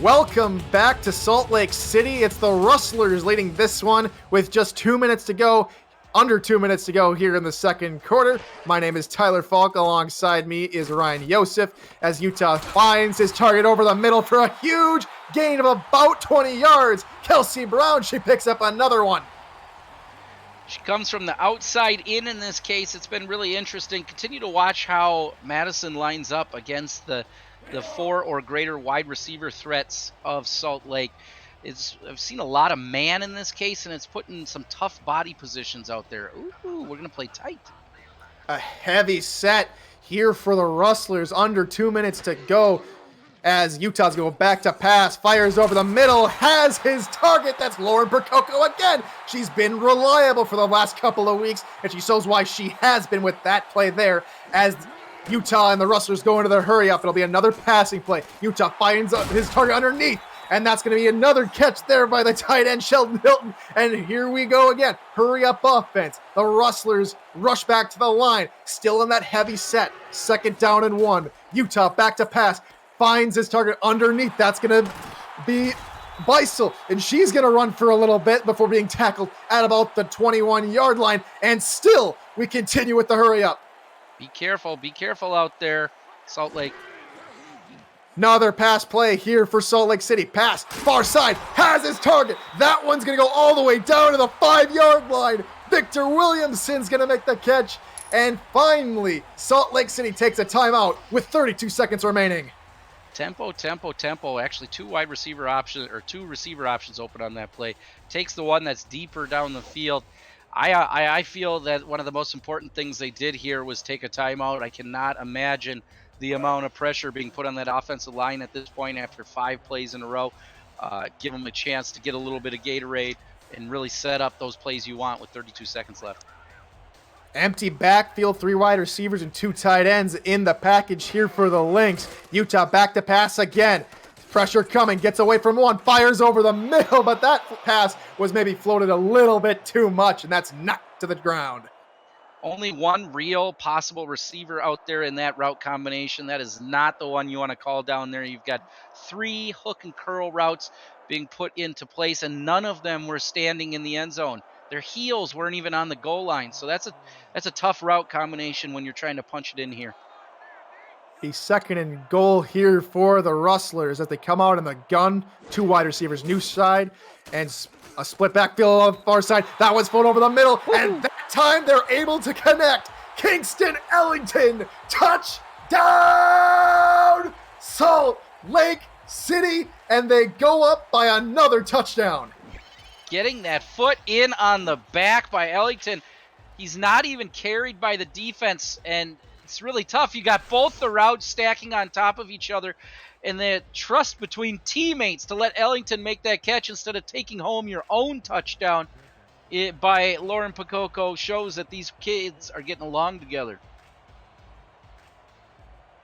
Welcome back to Salt Lake City. It's the Rustlers leading this one with just 2 minutes to go. Under 2 minutes to go here in the second quarter. My name is Tyler Falk. Alongside me is Ryan Yosef as Utah finds his target over the middle for a huge gain of about 20 yards. Kelsey Brown, she picks up another one. She comes from the outside in this case. It's been really interesting. Continue to watch how Madison lines up against the 4 or greater wide receiver threats of Salt Lake. I've seen a lot of man in this case, and it's putting some tough body positions out there. Ooh, we're going to play tight. A heavy set here for the Rustlers. Under 2 minutes to go as Utah's going back to pass. Fires over the middle. Has his target. That's Lauren Percoco again. She's been reliable for the last couple of weeks, and she shows why she has been with that play there as Utah and the Rustlers go into their hurry up. It'll be another passing play. Utah finds his target underneath. And that's going to be another catch there by the tight end, Sheldon Hilton. And here we go again. Hurry up offense. The Rustlers rush back to the line. Still in that heavy set. Second down and 1. Utah back to pass. Finds his target underneath. That's going to be Beisel. And she's going to run for a little bit before being tackled at about the 21-yard line. And still, we continue with the hurry up. Be careful out there, Salt Lake. Another pass play here for Salt Lake City. Pass, far side, has his target. That one's going to go all the way down to the 5-yard line. Victor Williamson's going to make the catch. And finally, Salt Lake City takes a timeout with 32 seconds remaining. Tempo. Actually, 2 receiver options open on that play. Takes the one that's deeper down the field. I feel that one of the most important things they did here was take a timeout. I cannot imagine the amount of pressure being put on that offensive line at this point after 5 plays in a row. Give them a chance to get a little bit of Gatorade and really set up those plays you want with 32 seconds left. Empty backfield, 3 wide receivers and 2 tight ends in the package here for the Lynx. Utah back to pass again. Pressure coming, gets away from one, fires over the middle, but that pass was maybe floated a little bit too much, and that's knocked to the ground. Only one real possible receiver out there in that route combination. That is not the one you want to call down there. You've got 3 hook and curl routes being put into place, and none of them were standing in the end zone. Their heels weren't even on the goal line. So that's a tough route combination when you're trying to punch it in here. A 2nd and goal here for the Rustlers as they come out in the gun. 2 wide receivers, new side, and a split backfield on the far side. That one's thrown over the middle, and that time they're able to connect. Kingston Ellington, touchdown! Salt Lake City, and they go up by another touchdown. Getting that foot in on the back by Ellington. He's not even carried by the defense, and it's really tough. You got both the routes stacking on top of each other, and the trust between teammates to let Ellington make that catch instead of taking home your own touchdown by Lauren Pakoko shows that these kids are getting along together.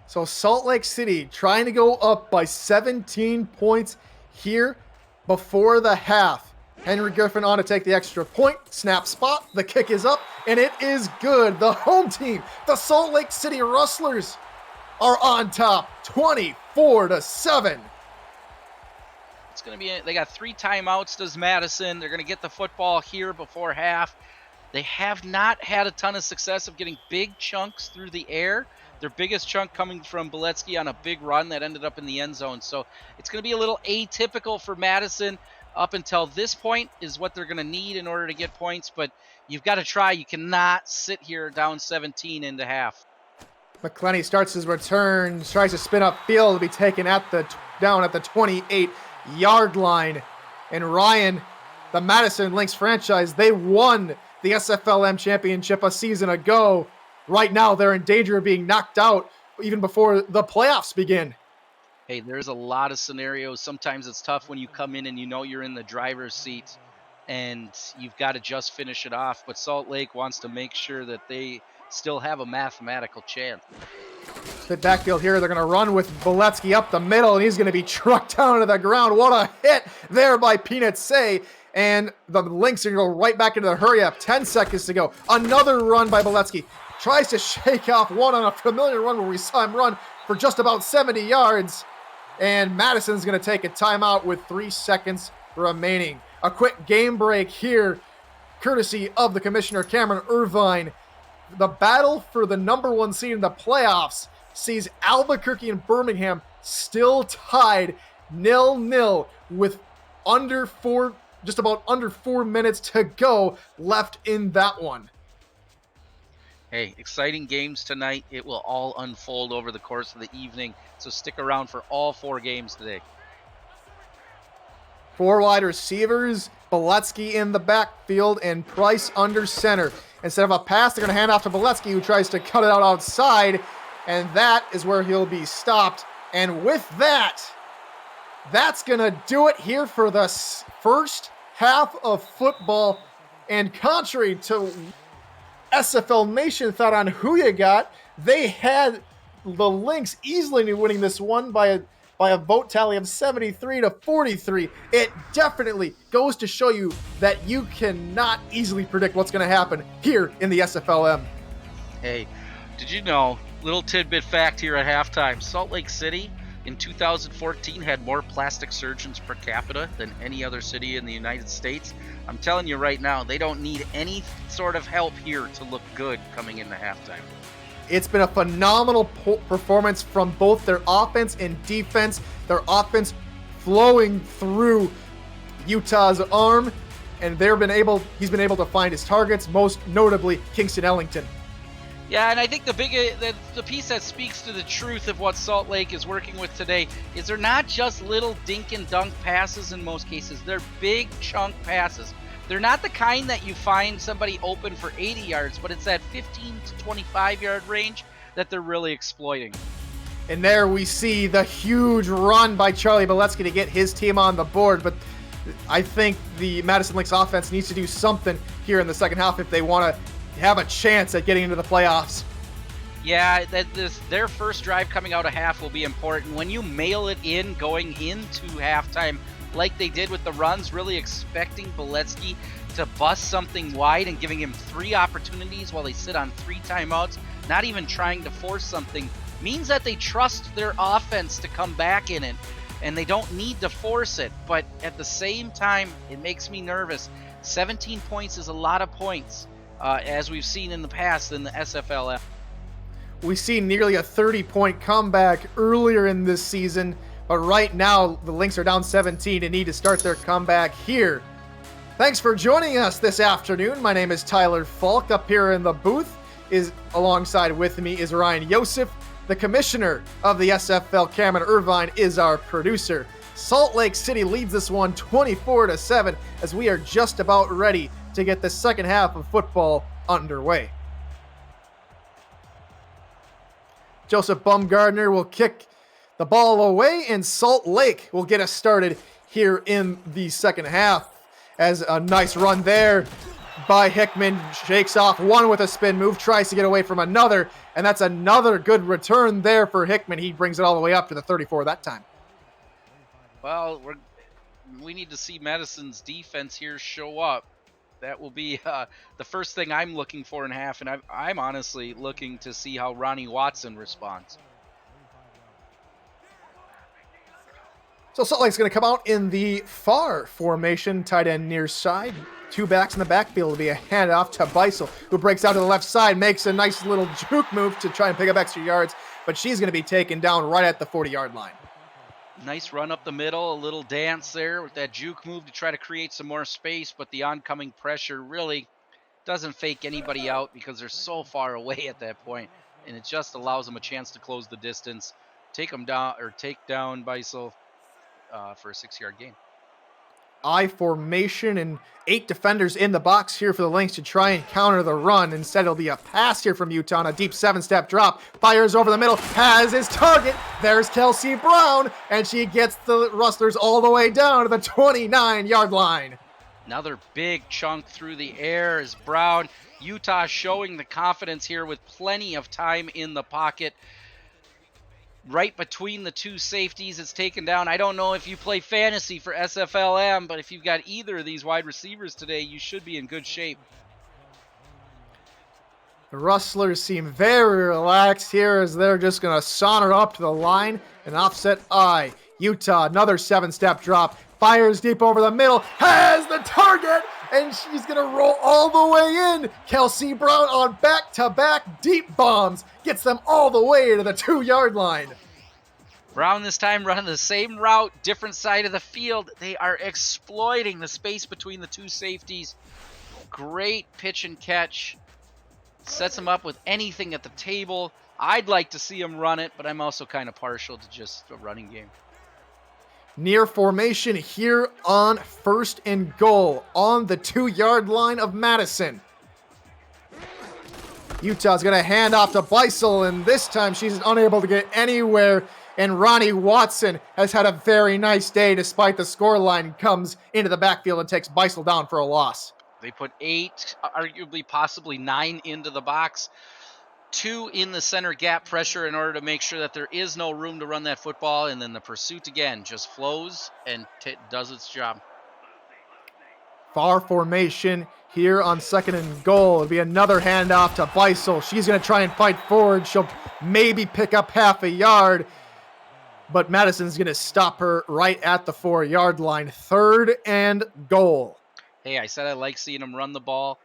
So Salt Lake City trying to go up by 17 points here before the half. Henry Griffin on to take the extra point. Snap spot. The kick is up, and it is good. The home team, the Salt Lake City Rustlers, are on top, 24-7. It's going to be. They got 3 timeouts. Does Madison? They're going to get the football here before half. They have not had a ton of success of getting big chunks through the air. Their biggest chunk coming from Beletsky on a big run that ended up in the end zone. So it's going to be a little atypical for Madison. Up until this point is what they're going to need in order to get points, but you've got to try. You cannot sit here down 17 into half. McClenny starts his return, tries to spin up field to be taken down at the 28-yard line. And Ryan, the Madison Lynx franchise, they won the SFLm championship a season ago. Right now, they're in danger of being knocked out even before the playoffs begin. Hey, there's a lot of scenarios. Sometimes it's tough when you come in and you know you're in the driver's seat and you've got to just finish it off. But Salt Lake wants to make sure that they still have a mathematical chance. Split backfield here. They're going to run with Beletsky up the middle, and he's going to be trucked down to the ground. What a hit there by Peanut Say. And the Lynx are going to go right back into the hurry-up. 10 seconds to go. Another run by Beletsky. Tries to shake off one on a familiar run where we saw him run for just about 70 yards. And Madison's going to take a timeout with 3 seconds remaining. A quick game break here, courtesy of the commissioner, Cameron Irvine. The battle for the number 1 seed in the playoffs sees Albuquerque and Birmingham still tied 0-0 with just about under 4 minutes to go left in that one. Hey, exciting games tonight. It will all unfold over the course of the evening, so stick around for all 4 games today. 4 wide receivers, Beletsky in the backfield, and Price under center. Instead of a pass, they're going to hand off to Beletsky, who tries to cut it out outside, and that is where he'll be stopped. And with that, that's going to do it here for the first half of football. And contrary to SFL Nation thought on who you got, they had the Lynx easily winning this one by a vote tally of 73-43. It definitely goes to show you that you cannot easily predict what's going to happen here in the SFLm. Hey, did you know, little tidbit fact here at halftime, Salt Lake City in 2014 had more plastic surgeons per capita than any other city in the United States. I'm telling you right now, they don't need any sort of help here to look good coming into halftime. It's been a phenomenal performance from both their offense and defense. Their offense flowing through Utah's arm, and he's been able to find his targets, most notably Kingston Ellington. Yeah, and I think the piece that speaks to the truth of what Salt Lake is working with today is they're not just little dink and dunk passes in most cases. They're big chunk passes. They're not the kind that you find somebody open for 80 yards, but it's that 15 to 25-yard range that they're really exploiting. And there we see the huge run by Charlie Beletsky to get his team on the board, but I think the Madison Lynx offense needs to do something here in the second half if they want to have a chance at getting into the playoffs. Yeah, their first drive coming out of half will be important. When you mail it in going into halftime like they did with the runs, really expecting Beletsky to bust something wide and giving him 3 opportunities while they sit on 3 timeouts, not even trying to force something, means that they trust their offense to come back in it, and they don't need to force it. But at the same time, it makes me nervous. 17 points is a lot of points, as we've seen in the past in the SFLm. We see nearly a 30-point comeback earlier in this season, but right now the Lynx are down 17 and need to start their comeback here. Thanks for joining us this afternoon. My name is Tyler Falk. Up here in the booth is alongside with me is Ryan Yosef. The commissioner of the SFL, Cameron Irvine, is our producer. Salt Lake City leads this one 24-7 as we are just about ready to get the second half of football underway. Joseph Bumgardner will kick the ball away, and Salt Lake will get us started here in the second half. As a nice run there by Hickman, shakes off one with a spin move, tries to get away from another, and that's another good return there for Hickman. He brings it all the way up to the 34 that time. Well, we need to see Madison's defense here show up. That will be the first thing I'm looking for in half, and I'm honestly looking to see how Ronnie Watson responds. So Salt Lake's going to come out in the far formation, tight end near side. 2 backs in the backfield will be a handoff to Beisel, who breaks out to the left side, makes a nice little juke move to try and pick up extra yards, but she's going to be taken down right at the 40-yard line. Nice run up the middle, a little dance there with that juke move to try to create some more space, but the oncoming pressure really doesn't fake anybody out because they're so far away at that point, and it just allows them a chance to close the distance, take down Beisel for a 6-yard gain. I formation and 8 defenders in the box here for the Lynx to try and counter the run. Instead, it'll be a pass here from Utah on a deep 7-step drop. Fires over the middle, has his target. There's Kelsey Brown, and she gets the Rustlers all the way down to the 29-yard line. Another big chunk through the air is Brown. Utah showing the confidence here with plenty of time in the pocket. Right between the 2 safeties, it's taken down. I don't know if you play fantasy for SFLm, but if you've got either of these wide receivers today, you should be in good shape. The Rustlers seem very relaxed here as they're just going to saunter up to the line and offset I. Utah, another 7-step drop, fires deep over the middle, has the target, and she's going to roll all the way in. Kelsey Brown on back-to-back deep bombs, gets them all the way to the 2-yard line. Brown this time running the same route, different side of the field. They are exploiting the space between the 2 safeties. Great pitch and catch. Sets them up with anything at the table. I'd like to see him run it, but I'm also kind of partial to just a running game. Near formation here on 1st and goal on the 2-yard line of Madison. Utah's going to hand off to Beisel, and this time she's unable to get anywhere. And Ronnie Watson has had a very nice day despite the scoreline, comes into the backfield and takes Beisel down for a loss. They put 8, arguably possibly 9 into the box. 2 in the center gap pressure in order to make sure that there is no room to run that football. And then the pursuit again just flows and does its job. Far formation here on 2nd and goal. It'll be another handoff to Beisel. She's going to try and fight forward. She'll maybe pick up half a yard, but Madison's going to stop her right at the 4-yard line. 3rd and goal. Hey, I said I like seeing them run the ball.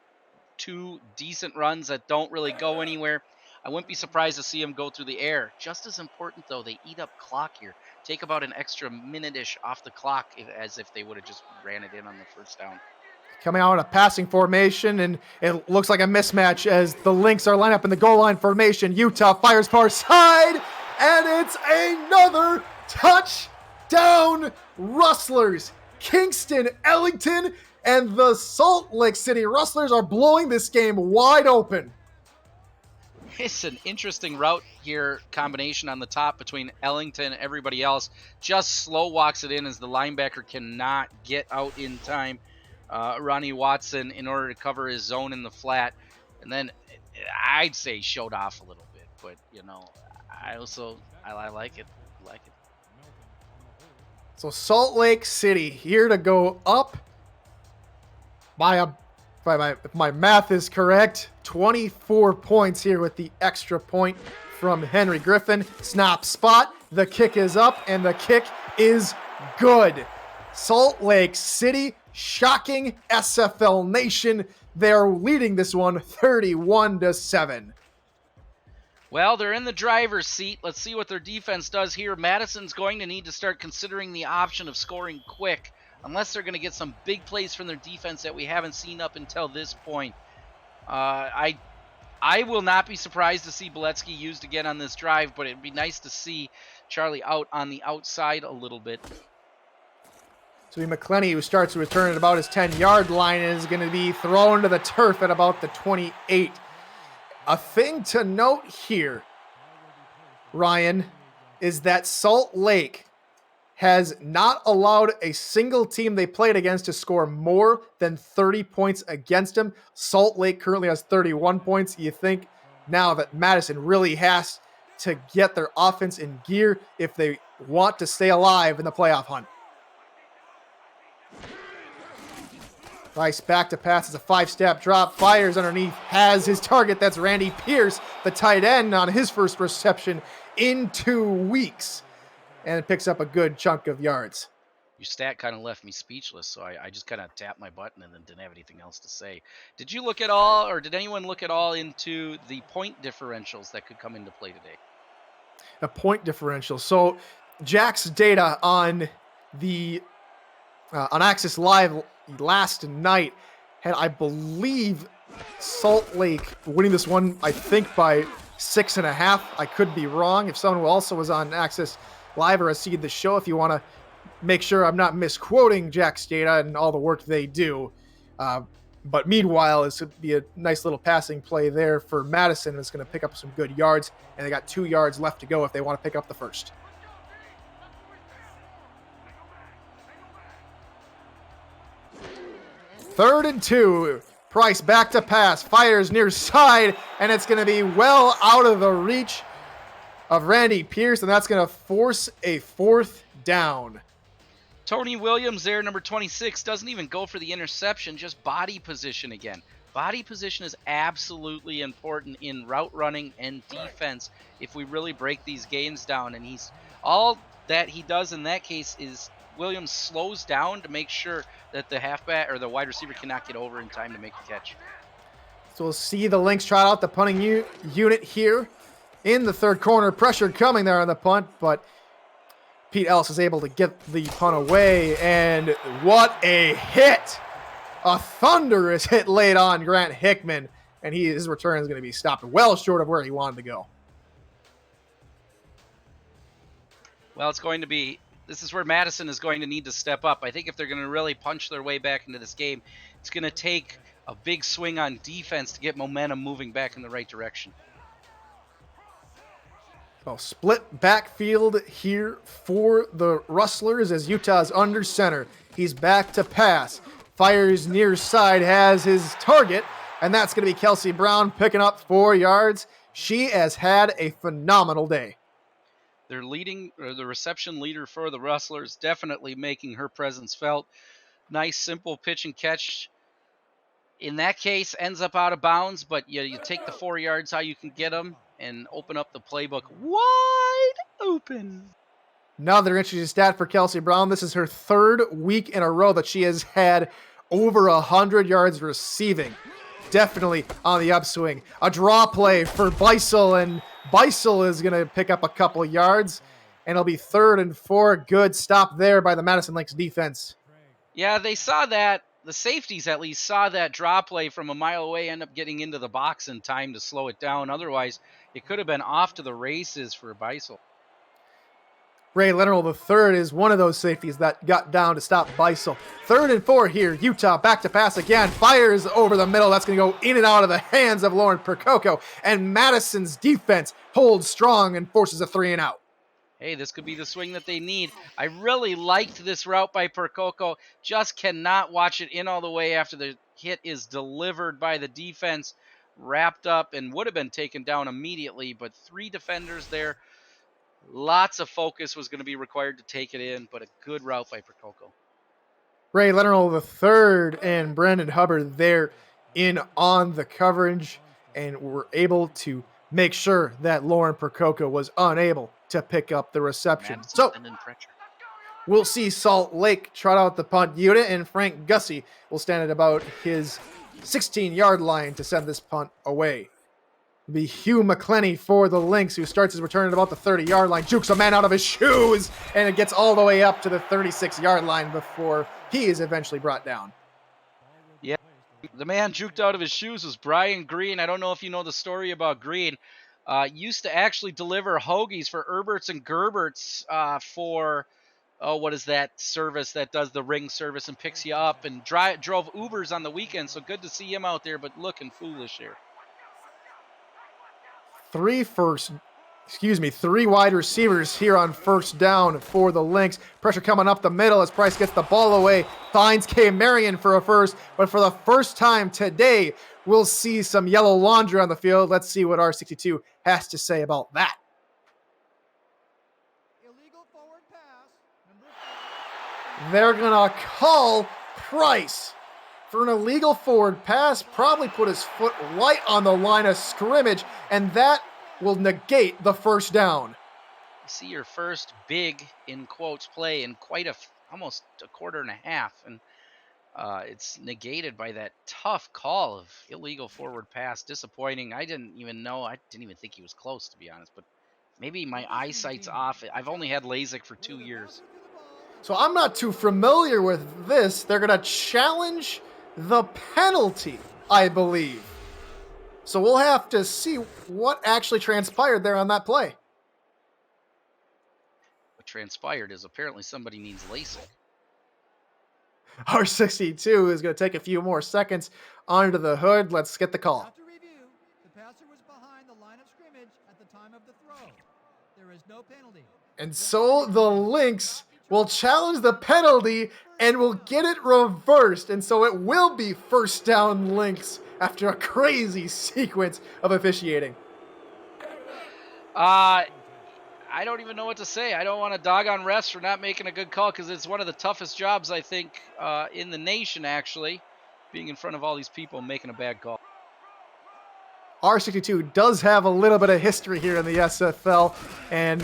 2 decent runs that don't really go anywhere. I wouldn't be surprised to see them go through the air. Just as important, though, they eat up clock here. Take about an extra minute-ish off the clock as if they would have just ran it in on the 1st down. Coming out in a passing formation, and it looks like a mismatch as the Lynx are lined up in the goal line formation. Utah fires far side, and it's another touchdown Rustlers. Kingston, Ellington, and the Salt Lake City Rustlers are blowing this game wide open. It's an interesting route here, combination on the top between Ellington and everybody else. Just slow walks it in as the linebacker cannot get out in time. Ronnie Watson in order to cover his zone in the flat. And then I'd say showed off a little bit, but I like it. So Salt Lake City here to go up by if my math is correct, 24 points here with the extra point from Henry Griffin. Snap spot. The kick is up, and the kick is good. Salt Lake City, shocking SFL Nation. They're leading this one 31-7. Well, they're in the driver's seat. Let's see what their defense does here. Madison's going to need to start considering the option of scoring quick, unless they're going to get some big plays from their defense that we haven't seen up until this point. I will not be surprised to see Beletsky used again on this drive, but it'd be nice to see Charlie out on the outside a little bit. So McClenny, who starts to return at about his 10-yard line, is going to be thrown to the turf at about the 28. A thing to note here, Ryan, is that Salt Lake has not allowed a single team they played against to score more than 30 points against them. Salt Lake currently has 31 points. You think now that Madison really has to get their offense in gear if they want to stay alive in the playoff hunt. Rice back to pass. It's a 5-step drop. Fires underneath. Has his target. That's Randy Pierce, the tight end, on his first reception in 2 weeks. And it picks up a good chunk of yards. Your stat kind of left me speechless, so I just kind of tapped my button and then didn't have anything else to say. Did you look at all, or did anyone look at all into the point differentials that could come into play today? A point differential. So Jack's data on the on Access Live last night had, I believe, Salt Lake winning this one, I think, by 6.5. I could be wrong. If someone who also was on Access Live or has seen the show, if you want to make sure I'm not misquoting Jack's data and all the work they do. But meanwhile, this would be a nice little passing play there for Madison. It's going to pick up some good yards, and they got 2 yards left to go if they want to pick up the first. Third and 2. Price back to pass. Fires near side, and it's going to be well out of the reach of Randy Pierce, and that's going to force a 4th down. Tony Williams there, number 26, doesn't even go for the interception, just body position again. Body position is absolutely important in route running and defense if we really break these games down. And all that he does in that case is Williams slows down to make sure that the halfback or the wide receiver cannot get over in time to make the catch. So we'll see the Lynx trot out the punting unit here in the third corner. Pressure coming there on the punt, but Pete Ellis is able to get the punt away, and what a hit! A thunderous hit laid on Grant Hickman, and his return is going to be stopped well short of where he wanted to go. Well, this is where Madison is going to need to step up. I think if they're going to really punch their way back into this game, it's going to take a big swing on defense to get momentum moving back in the right direction. Well, split backfield here for the Rustlers as Utah's under center. He's back to pass. Fires near side, has his target, and that's going to be Kelsey Brown picking up 4 yards. She has had a phenomenal day. The reception leader for the Rustlers, definitely making her presence felt. Nice, simple pitch and catch. In that case, ends up out of bounds, but you take the 4 yards how you can get them and open up the playbook wide open. Another interesting stat for Kelsey Brown. This is her 3rd week in a row that she has had over 100 yards receiving. Definitely on the upswing. A draw play for Beisel, and Beisel is going to pick up a couple yards, and it'll be 3rd and 4. Good stop there by the Madison Lynx defense. Yeah, they saw that. The safeties at least saw that draw play from a mile away, end up getting into the box in time to slow it down. Otherwise, it could have been off to the races for Beisel. Ray Leonard III is one of those safeties that got down to stop Beisel. 3rd and 4 here. Utah back to pass again. Fires over the middle. That's going to go in and out of the hands of Lauren Percoco. And Madison's defense holds strong and forces a 3-and-out. Hey, this could be the swing that they need. I really liked this route by Percoco. Just cannot watch it in all the way after the hit is delivered by the defense. Wrapped up and would have been taken down immediately, but 3 defenders there. Lots of focus was going to be required to take it in, but a good route by Prococo. Ray Leonard the third and Brandon Hubbard there in on the coverage, and were able to make sure that Lauren Prococo was unable to pick up the reception. Madison So sending pressure. we'll see Salt Lake trot out the punt unit, and Frank Gussie will stand at about his 16-yard line to send this punt away. The Hugh McClenny for the Lynx, who starts his return at about the 30-yard line, jukes a man out of his shoes, and it gets all the way up to the 36-yard line before he is eventually brought down. Yeah, the man juked out of his shoes was Brian Green. I don't know if you know the story about Green. Used to actually deliver hoagies for Herberts and Gerberts for, what is that service that does the ring service and picks you up, and drove Ubers on the weekend. So good to see him out there, but looking foolish here. Three wide receivers here on first down for the Lynx. Pressure coming up the middle as Price gets the ball away. Finds K. Marion for a first, but for the first time today, we'll see some yellow laundry on the field. Let's see what R62 has to say about that. Illegal forward pass. Number 4. They're gonna call Price for an illegal forward pass, probably put his foot right on the line of scrimmage, and that will negate the first down. You see your first big, in quotes, play in quite almost a quarter and a half, and it's negated by that tough call of illegal forward pass. Disappointing. I didn't even think he was close, to be honest, but maybe my eyesight's off. I've only had LASIK for 2 years. So I'm not too familiar with this. They're going to challenge the penalty, I believe. So we'll have to see what actually transpired there on that play. What transpired is apparently somebody needs LASIK. R62 is going to take a few more seconds onto the hood. Let's get the call. After review, the passer was behind the line of scrimmage at the time of the throw. There is no penalty. And so the Lynx will challenge the penalty and will get it reversed. And so it will be first down Lynx after a crazy sequence of officiating. I don't even know what to say. I don't want to dog on refs for not making a good call, because it's one of the toughest jobs, I think, in the nation, actually, being in front of all these people and making a bad call. R62 does have a little bit of history here in the SFL, and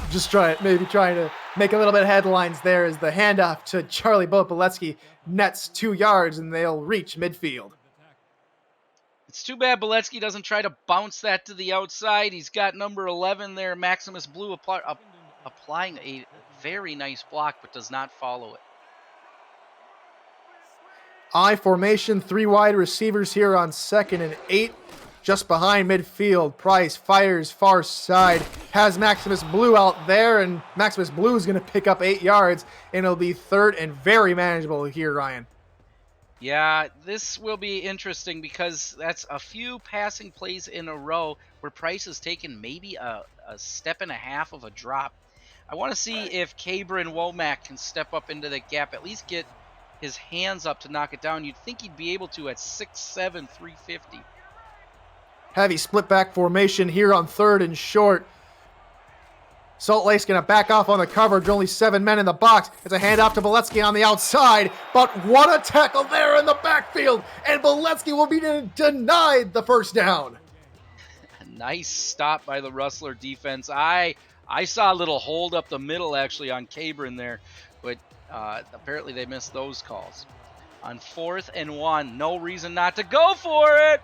just trying to make a little bit of headlines there as the handoff to Charlie Boletsky nets 2 yards, and they'll reach midfield. It's too bad Boletsky doesn't try to bounce that to the outside. He's got number 11 there, Maximus Blue, applying a very nice block, but does not follow it. I formation, 3 wide receivers here on 2nd and 8. Just behind midfield, Price fires far side, has Maximus Blue out there, and Maximus Blue is going to pick up 8 yards, and it'll be 3rd and very manageable here, Ryan. Yeah, this will be interesting because that's a few passing plays in a row where Price has taken maybe a step and a half of a drop. I want to see if Cabrin Womack can step up into the gap, at least get his hands up to knock it down. You'd think he'd be able to at 6'7", 350. Heavy split back formation here on 3rd and short. Salt Lake's going to back off on the coverage. Only 7 men in the box. It's a handoff to Boletsky on the outside. But what a tackle there in the backfield. And Boletsky will be denied the first down. Nice stop by the Rustler defense. I saw a little hold up the middle, actually, on Cabrin there. But apparently they missed those calls. On 4th and 1, no reason not to go for it.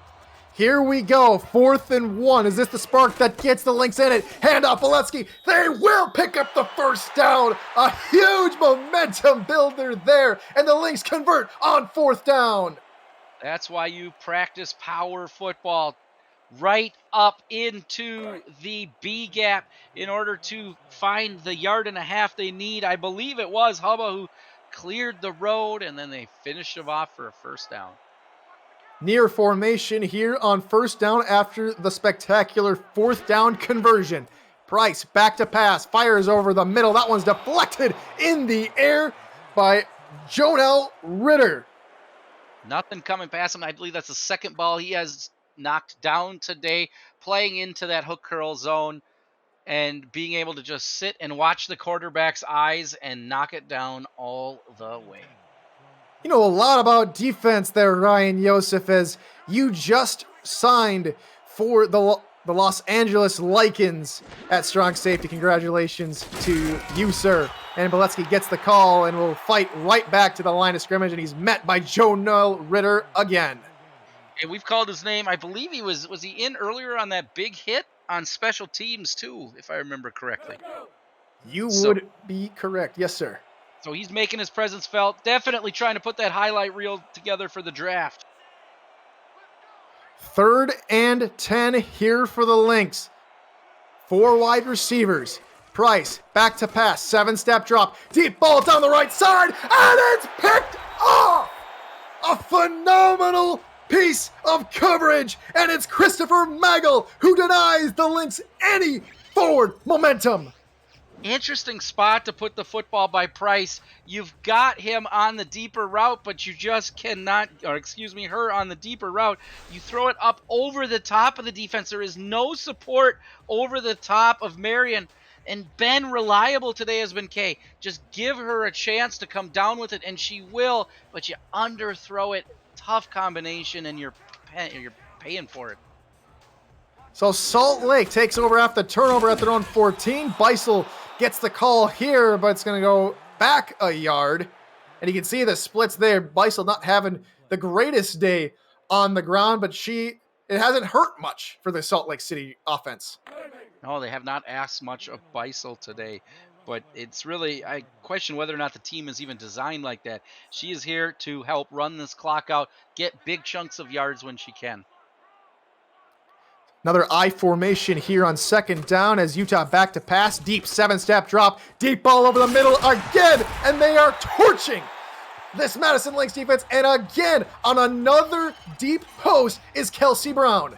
Here we go, 4th and 1. Is this the spark that gets the Lynx in it? Handoff Boletsky. They will pick up the first down. A huge momentum builder there. And the Lynx convert on 4th down. That's why you practice power football. Right up into the B gap in order to find the 1.5 yards they need. I believe it was Hubba who cleared the road, and then they finished him off for a first down. Near formation here on first down after the spectacular 4th down conversion. Price back to pass, fires over the middle. That one's deflected in the air by Jonel Ritter. Nothing coming past him. I believe that's the second ball he has knocked down today, playing into that hook curl zone. and being able to just sit and watch the quarterback's eyes and knock it down all the way. You know a lot about defense there, Ryan Joseph, as you just signed for the Los Angeles Lycans at strong safety. Congratulations to you, sir. And Beletsky gets the call and will fight right back to the line of scrimmage, and he's met by Joe Noel Ritter again. And we've called his name. I believe he was he in earlier on that big hit on special teams too, if I remember correctly. You would be correct. Yes, sir. So he's making his presence felt, definitely trying to put that highlight reel together for the draft. 3rd and 10 here for the Lynx. 4 wide receivers. Price, back to pass, 7-step drop, deep ball down the right side, and it's picked off! A phenomenal piece of coverage, and it's Christopher Maggle who denies the Lynx any forward momentum. Interesting spot to put the football by Price. You've got him on the deeper route, but you just cannot, or excuse me, her on the deeper route. You throw it up over the top of the defense. There is no support over the top of Marion. And Ben, reliable today has been Kay. Just give her a chance to come down with it, and she will, but you underthrow it. Tough combination, and you're paying for it. So Salt Lake takes over after the turnover at their own 14. Beisel gets the call here, but it's going to go back a yard. And you can see the splits there. Beisel not having the greatest day on the ground, but it hasn't hurt much for the Salt Lake City offense. No, they have not asked much of Beisel today, but it's really, I question whether or not the team is even designed like that. She is here to help run this clock out, get big chunks of yards when she can. Another I formation here on 2nd down as Utah back to pass. Deep 7-step drop. Deep ball over the middle again. And they are torching this Madison Lynx defense. And again, on another deep post is Kelsey Brown.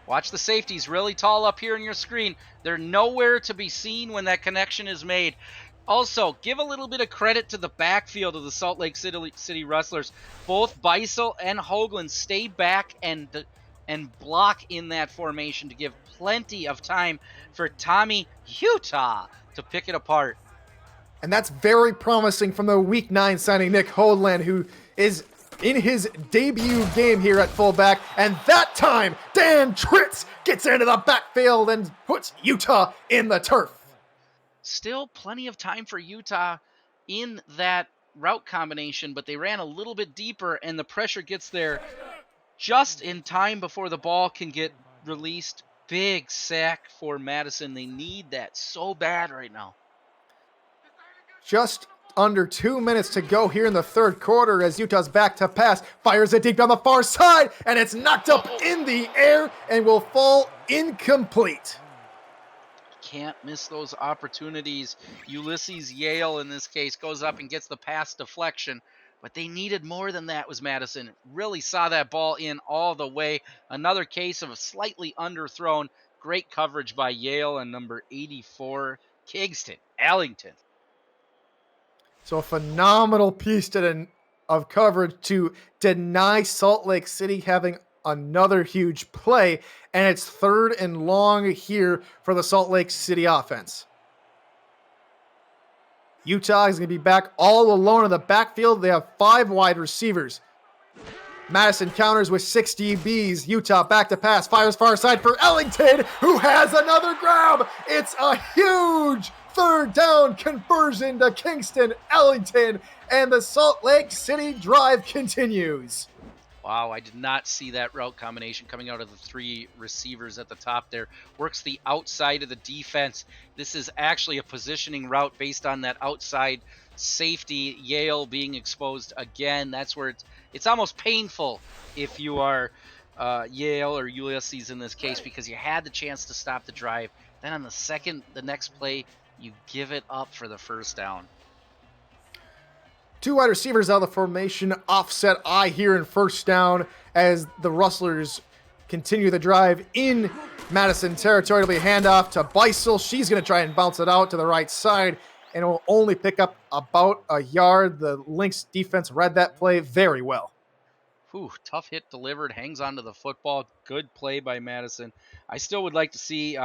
Watch the safeties really tall up here on your screen. They're nowhere to be seen when that connection is made. Also, give a little bit of credit to the backfield of the Salt Lake City Rustlers. Both Beisel and Hoagland stay back and block in that formation to give plenty of time for Tommy Utah to pick it apart. And that's very promising from the Week 9 signing Nick Hoagland, who is in his debut game here at fullback. And that time, Dan Tritz gets into the backfield and puts Utah in the turf. Still plenty of time for Utah in that route combination, but they ran a little bit deeper, and the pressure gets there just in time before the ball can get released. Big sack for Madison. They need that so bad right now. Just under 2 minutes to go here in the 3rd quarter as Utah's back to pass. Fires it deep down the far side, and it's knocked up in the air and will fall incomplete. Can't miss those opportunities. Ulysses Yale, in this case, goes up and gets the pass deflection. But they needed more than that, was Madison. Really saw that ball in all the way. Another case of a slightly underthrown. Great coverage by Yale and number 84, Kingston Ellington. So a phenomenal piece of coverage to deny Salt Lake City having another huge play. And it's 3rd and long here for the Salt Lake City offense. Utah is going to be back all alone in the backfield. They have 5 wide receivers. Madison counters with 6 DBs. Utah back to pass. Fires far side for Ellington, who has another grab. It's a huge 3rd down conversion to Kingston Ellington, and the Salt Lake City drive continues. Wow, I did not see that route combination coming out of the 3 receivers at the top there. Works the outside of the defense. This is actually a positioning route based on that outside safety, Yale being exposed again. That's where it's almost painful if you are Yale or Ulysses in this case, because you had the chance to stop the drive. Then on the next play, you give it up for the 1st down. 2 wide receivers out of the formation, offset I here in 1st down as the Rustlers continue the drive in Madison territory. It'll be a handoff to Beisel. She's going to try and bounce it out to the right side, and it will only pick up about a yard. The Lynx defense read that play very well. Whew, tough hit delivered, hangs onto the football. Good play by Madison. I still would like to see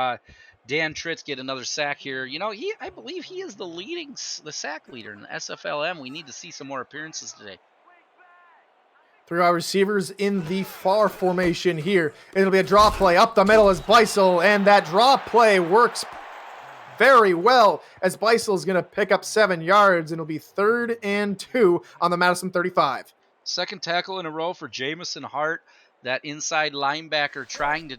Dan Tritz get another sack here. You know, I believe he is the sack leader in the SFLm. We need to see some more appearances today. 3 wide receivers in the far formation here. It'll be a draw play. Up the middle is Beisel, and that draw play works very well as Beisel is going to pick up 7 yards, and it'll be 3rd and 2 on the Madison 35. Second tackle in a row for Jamison Hart, that inside linebacker trying to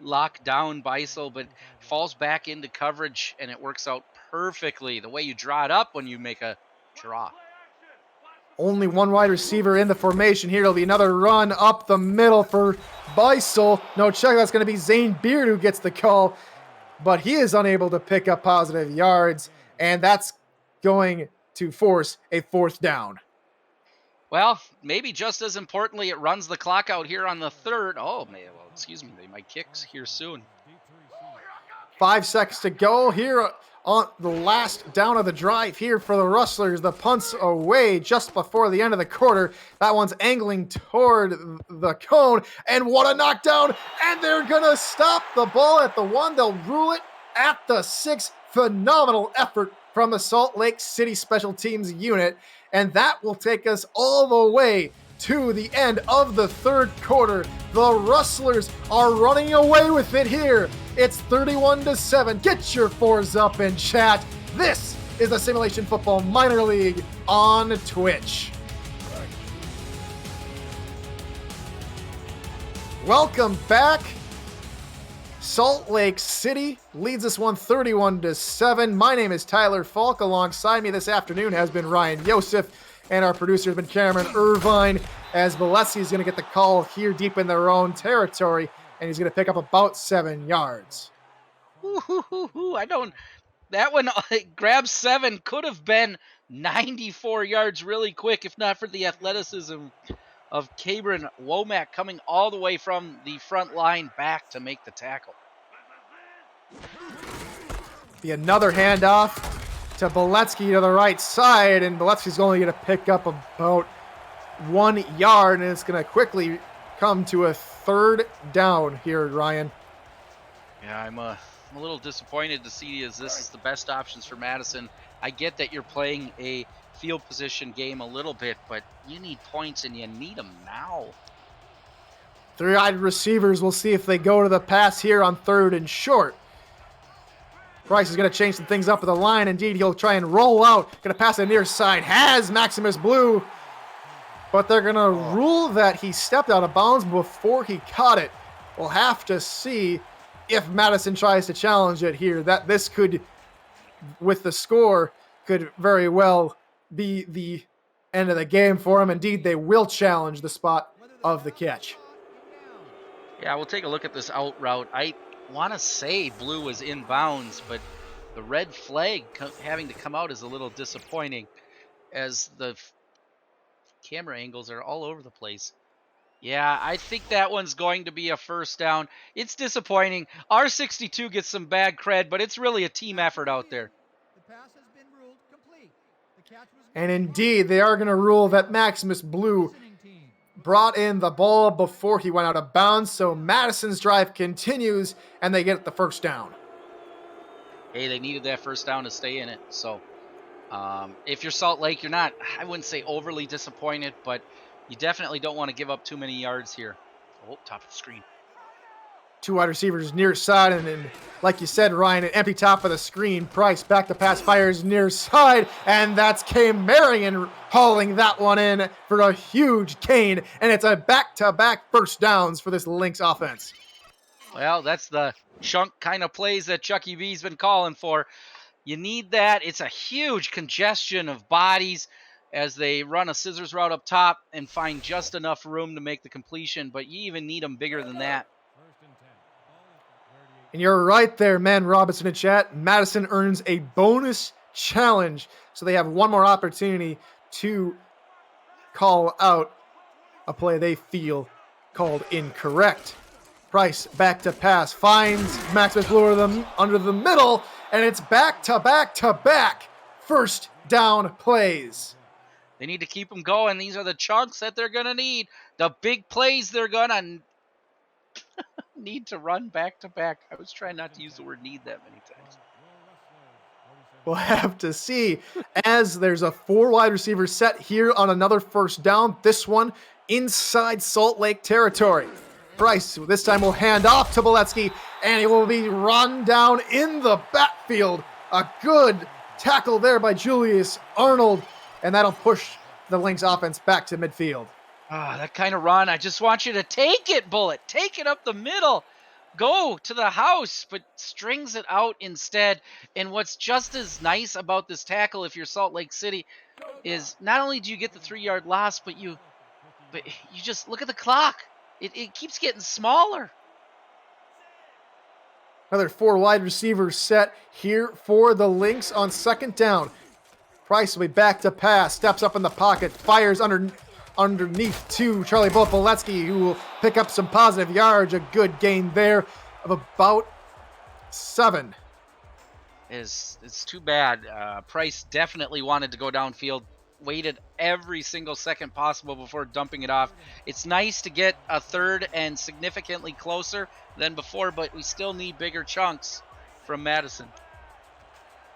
lock down Beisel, but falls back into coverage, and it works out perfectly. The way you draw it up when you make a draw. Only 1 wide receiver in the formation here. It'll be another run up the middle for Beisel. No check. That's going to be Zane Beard who gets the call, but he is unable to pick up positive yards, and that's going to force a 4th down. Well, maybe just as importantly, it runs the clock out here on the 3rd. Oh, man, well, excuse me, they might kick here soon. 5 seconds to go here on the last down of the drive here for the Rustlers. The punt's away just before the end of the quarter. That one's angling toward the cone, and what a knockdown! And they're gonna stop the ball at the 1. They'll rule it at the 6. Phenomenal effort from the Salt Lake City Special Teams unit, and that will take us all the way to the end of the 3rd quarter. The Rustlers are running away with it here. It's 31-7. Get your 4s up in chat. This is the Simulation Football Minor League on Twitch. Welcome back. Salt Lake City leads this one 31-7. My name is Tyler Falk. Alongside me this afternoon has been Ryan Yosef, and our producer has been Cameron Irvine, as Valesky is going to get the call here deep in their own territory, and he's going to pick up about 7 yards. That one, grab 7, could have been 94 yards really quick, if not for the athleticism of Cabron Womack coming all the way from the front line back to make the tackle. Be another handoff to Beletsky to the right side, and Beletsky's only going to pick up about 1 yard, and it's going to quickly come to a 3rd down here, Ryan. Yeah, I'm a little disappointed to see as this is the best options for Madison. I get that you're playing a field position game a little bit, but you need points and you need them now. 3 wide receivers. We'll see if they go to the pass here on 3rd and short. Price is going to change some things up at the line. Indeed, he'll try and roll out. Going to pass the near side. Has Maximus Blue, but they're going to rule that he stepped out of bounds before he caught it. We'll have to see if Madison tries to challenge it here. That this could, with the score, could very well be the end of the game for him. Indeed, they will challenge the spot of the catch. Yeah, we'll take a look at this out route. I want to say Blue was in bounds, but the red flag having to come out is a little disappointing as the camera angles are all over the place. Yeah, I think that one's going to be a 1st down. It's disappointing. R62 gets some bad cred, but it's really a team effort out there. The pass has been ruled complete. The catch was And indeed, they are going to rule that Maximus Blue brought in the ball before he went out of bounds. So Madison's drive continues, and they get the 1st down. Hey, they needed that 1st down to stay in it. So if you're Salt Lake, you're not, I wouldn't say overly disappointed, but you definitely don't want to give up too many yards here. Oh, top of the screen. 2 wide receivers near side, and then, like you said, Ryan, an empty top of the screen. Price back to pass, fires near side, and that's Kane Marion hauling that one in for a huge gain, and it's a back-to-back 1st downs for this Lynx offense. Well, that's the chunk kind of plays that Chucky V's been calling for. You need that. It's a huge congestion of bodies as they run a scissors route up top and find just enough room to make the completion, but you even need them bigger than that. And you're right there, man, Robinson in chat. Madison earns a bonus challenge, so they have one more opportunity to call out a play they feel called incorrect. Price back to pass, finds Maximus Blue under the middle, and it's back-to-back-to-back 1st down plays. They need to keep them going. These are the chunks that they're going to need. The big plays they're going to need to run back to back. I was trying not to use the word need that many times. We'll have to see, as there's a 4 wide receiver set here on another first down. This one inside Salt Lake territory. Price this time will hand off to Boletsky, and he will be run down in the backfield. A good tackle there by Julius Arnold, and that'll push the Lynx offense back to midfield. That kind of run, I just want you to take it, Bullet. Take it up the middle. Go to the house, but strings it out instead. And what's just as nice about this tackle, if you're Salt Lake City, is not only do you get the 3-yard loss, but you just look at the clock. It keeps getting smaller. Another 4 wide receivers set here for the Lynx on second down. Price will be back to pass, steps up in the pocket, fires underneath to Charlie Boletsky, who will pick up some positive yards. A good gain there of about 7. It's too bad. Price definitely wanted to go downfield, waited every single second possible before dumping it off. It's nice to get a third and significantly closer than before, but we still need bigger chunks from Madison.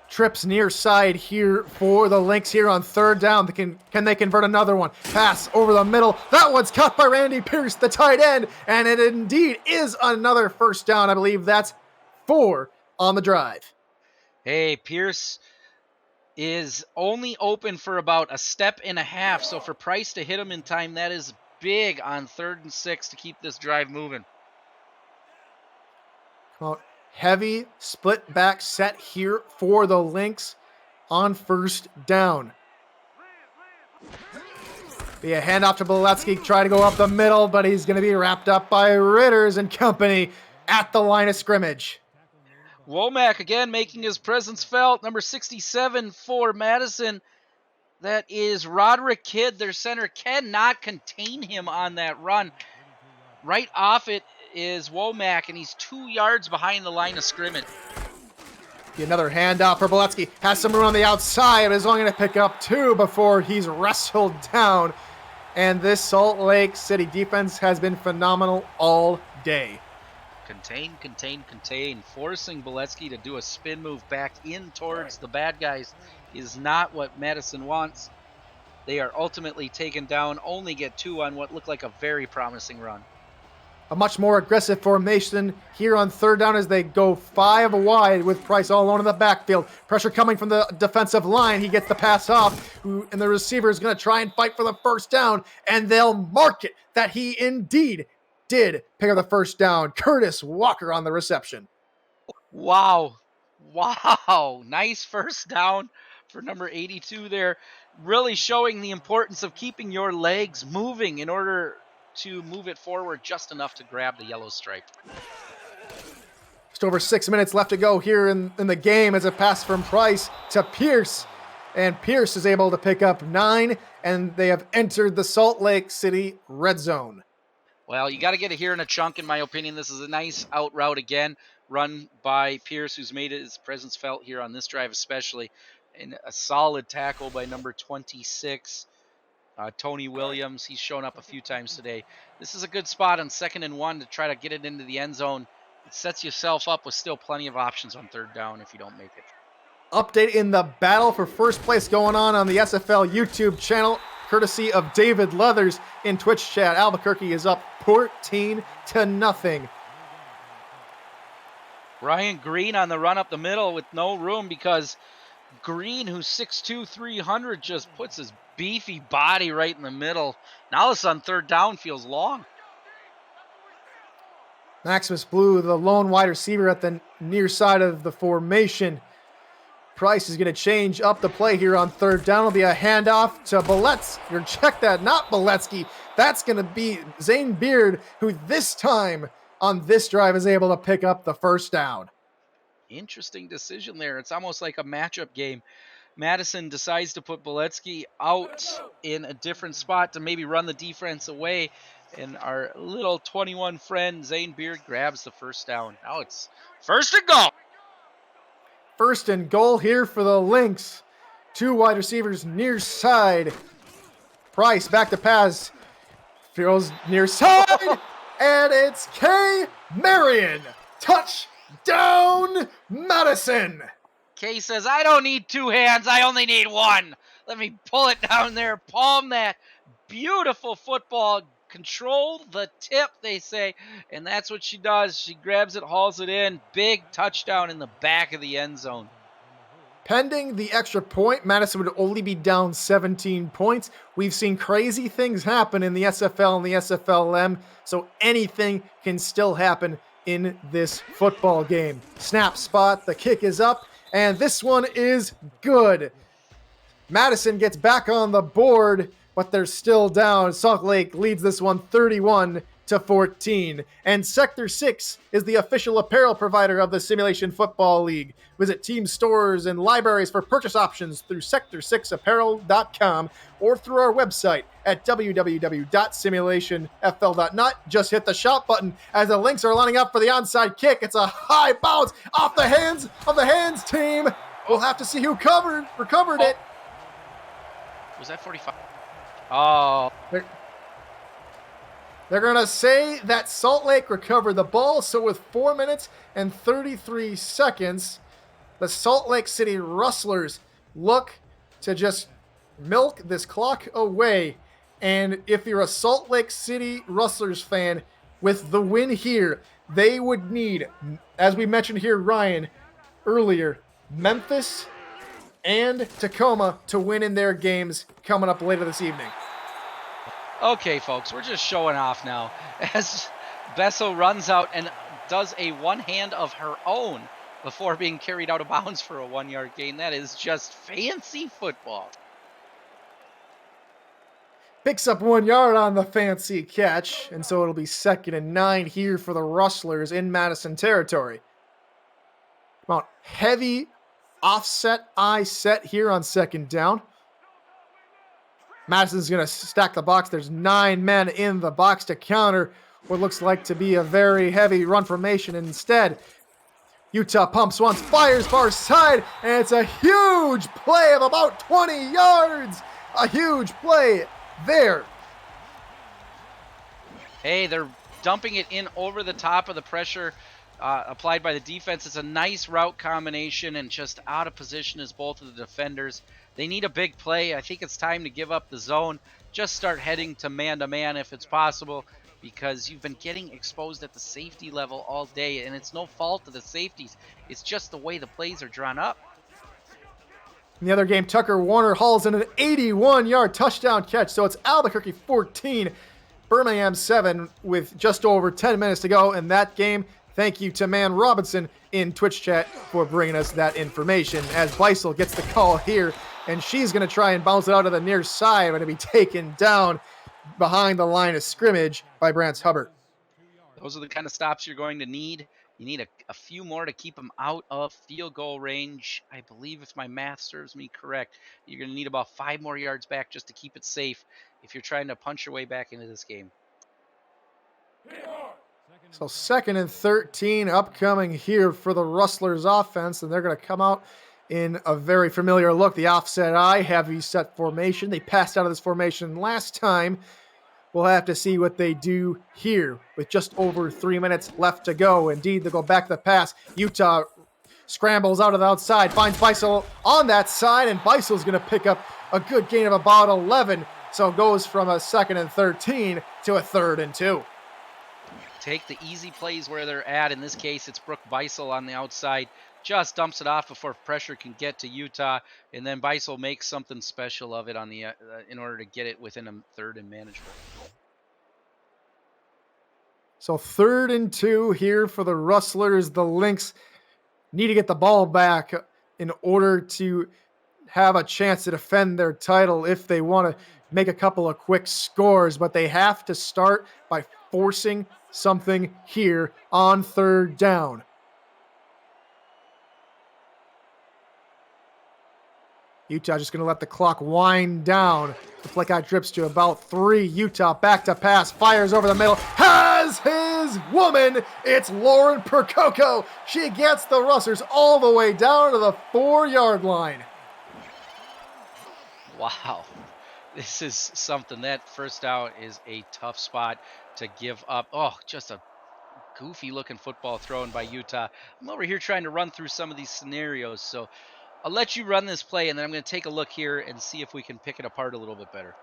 Trips near side here for the Lynx here on third down. Can they convert another one? Pass over the middle. That one's caught by Randy Pierce, the tight end, and it indeed is another first down. I believe that's 4 on the drive. Hey, Pierce is only open for about a step and a half, so for Price to hit him in time, that is big on 3rd and 6 to keep this drive moving. Well, heavy split back set here for the Lynx on first down. Be a handoff to Boletsky, try to go up the middle, but he's going to be wrapped up by Ritters and company at the line of scrimmage. Womack again making his presence felt. Number 67 for Madison. That is Roderick Kidd, their center. Cannot contain him on that run. Right off it is Womack, and he's 2 yards behind the line of scrimmage. Another handoff for Boletsky. Has some room on the outside, but is only going to pick up 2 before he's wrestled down. And this Salt Lake City defense has been phenomenal all day. Contain. Forcing Boletsky to do a spin move back in towards the bad guys is not what Madison wants. They are ultimately taken down, only get 2 on what looked like a very promising run. A much more aggressive formation here on third down as they go 5 wide with Price all alone in the backfield. Pressure coming from the defensive line. He gets the pass off, and the receiver is going to try and fight for the first down, and they'll mark it that he indeed did pick up the first down. Curtis Walker on the reception. Wow. Nice first down for number 82 there. Really showing the importance of keeping your legs moving in order to move it forward just enough to grab the yellow stripe. Just over 6 minutes left to go here in the game as a pass from Price to Pierce. And Pierce is able to pick up 9, and they have entered the Salt Lake City red zone. Well, you got to get it here in a chunk, in my opinion. This is a nice out route again, run by Pierce, who's made his presence felt here on this drive especially. And a solid tackle by number 26, Tony Williams. He's shown up a few times today. This is a good spot on 2nd and 1 to try to get it into the end zone. It sets yourself up with still plenty of options on 3rd down if you don't make it. Update in the battle for first place going on the SFL YouTube channel, courtesy of David Leathers in Twitch chat. Albuquerque is up 14-0. Ryan Green on the run up the middle with no room because Green, who's 6'2", 300, just puts his beefy body right in the middle. Now this on 3rd down feels long. Maximus Blue, the lone wide receiver at the near side of the formation. Price is going to change up the play here on 3rd down. It'll be a handoff to Boletsky. Check that, not Boletsky. That's going to be Zane Beard, who this time on this drive is able to pick up the first down. Interesting decision there. It's almost like a matchup game. Madison decides to put Boletsky out in a different spot to maybe run the defense away. And our little 21 friend, Zane Beard, grabs the first down. Now it's 1st and goal. 1st and goal here for the Lynx. 2 wide receivers near side. Price back to pass. Throws near side. And it's K. Marion. Touchdown, Madison. Kay says, I don't need two hands. I only need one. Let me pull it down there, palm that beautiful football, control the tip, they say. And that's what she does. She grabs it, hauls it in. Big touchdown in the back of the end zone. Pending the extra point, Madison would only be down 17 points. We've seen crazy things happen in the SFL and the SFLm, so anything can still happen in this football game. Snap spot, the kick is up, and this one is good. Madison gets back on the board, but they're still down. Salt Lake leads this one 31-14. And Sector 6 is the official apparel provider of the Simulation Football League. Visit team stores and libraries for purchase options through sector6apparel.com or through our website at www.simulationfl.net. Just hit the shop button as the Lynx are lining up for the onside kick. It's a high bounce off the hands of the hands team. We'll have to see who recovered it. Was that 45? Oh. They're going to say that Salt Lake recovered the ball, so with 4 minutes and 33 seconds, the Salt Lake City Rustlers look to just milk this clock away. And if you're a Salt Lake City Rustlers fan, with the win here, they would need, as we mentioned here, Ryan, earlier, Memphis and Tacoma to win in their games coming up later this evening. Okay, folks, we're just showing off now as Bessel runs out and does a one hand of her own before being carried out of bounds for a 1 yard gain. That is just fancy football. Picks up 1 yard on the fancy catch, and so it'll be 2nd and 9 here for the Rustlers in Madison territory. Come on, heavy offset I set here on 2nd down. Madison's going to stack the box. There's 9 men in the box to counter what looks like to be a very heavy run formation. Instead, Utah pumps once, fires far side, and it's a huge play of about 20 yards. A huge play there. Hey, they're dumping it in over the top of the pressure applied by the defense. It's a nice route combination and just out of position as both of the defenders. They need a big play. I think it's time to give up the zone. Just start heading to man if it's possible, because you've been getting exposed at the safety level all day, and it's no fault of the safeties. It's just the way the plays are drawn up. In the other game, Tucker Warner hauls in an 81-yard touchdown catch. So it's Albuquerque 14, Birmingham 7 with just over 10 minutes to go in that game. Thank you to Man Robinson in Twitch chat for bringing us that information. As Beisel gets the call here, and she's going to try and bounce it out to the near side, but to be taken down behind the line of scrimmage by Brance Hubbard. Those are the kind of stops you're going to need. You need a few more to keep them out of field goal range. I believe, if my math serves me correct, you're going to need about 5 more yards back just to keep it safe if you're trying to punch your way back into this game. So 2nd and 13 upcoming here for the Rustlers offense, and they're going to come out in a very familiar look. The offset I, heavy set formation. They passed out of this formation last time. We'll have to see what they do here with just over 3 minutes left to go. Indeed, they'll go back to the pass. Utah scrambles out of the outside, finds Beisel on that side, and Beisel's going to pick up a good gain of about 11. So it goes from a 2nd and 13 to a 3rd and 2. Take the easy plays where they're at. In this case, it's Brooke Beisel on the outside. Just dumps it off before pressure can get to Utah, and then Beisel makes something special of it on the in order to get it within a 3rd and manageable. So 3rd and 2 here for the Rustlers. The Lynx need to get the ball back in order to have a chance to defend their title if they want to make a couple of quick scores, but they have to start by forcing something here on 3rd down. Utah just going to let the clock wind down. The play clock drips to about 3. Utah back to pass, fires over the middle, has his woman. It's Lauren Percoco. She gets the Rustlers all the way down to the 4-yard line. Wow. This is something. That first down is a tough spot to give up. Oh, just a goofy looking football thrown by Utah. I'm over here trying to run through some of these scenarios, so I'll let you run this play, and then I'm going to take a look here and see if we can pick it apart a little bit better.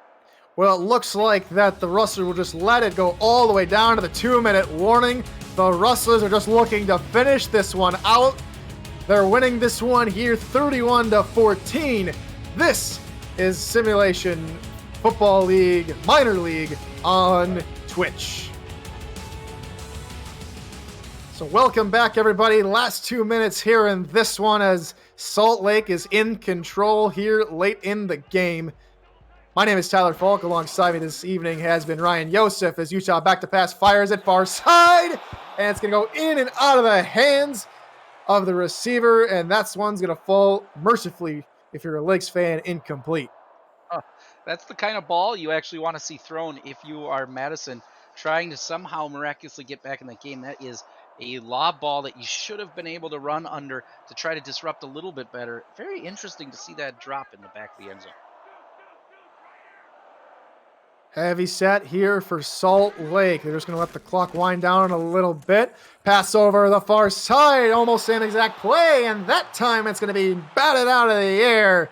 Well, it looks like that the Rustlers will just let it go all the way down to the 2-minute warning. The Rustlers are just looking to finish this one out. They're winning this one here 31-14. This is Simulation Football League, Minor League on Twitch. So welcome back, everybody. Last 2 minutes here in this one as Salt Lake is in control here late in the game. My name is Tyler Falk. Alongside me this evening has been Ryan Yosef as Utah back to pass fires it far side. And it's going to go in and out of the hands of the receiver. And that one's going to fall mercifully, if you're a Lynx fan, incomplete. That's the kind of ball you actually want to see thrown if you are Madison trying to somehow miraculously get back in the game. That is a lob ball that you should have been able to run under to try to disrupt a little bit better. Very interesting to see that drop in the back of the end zone. Heavy set here for Salt Lake. They're just going to let the clock wind down a little bit. Pass over the far side. Almost same exact play. And that time it's going to be batted out of the air.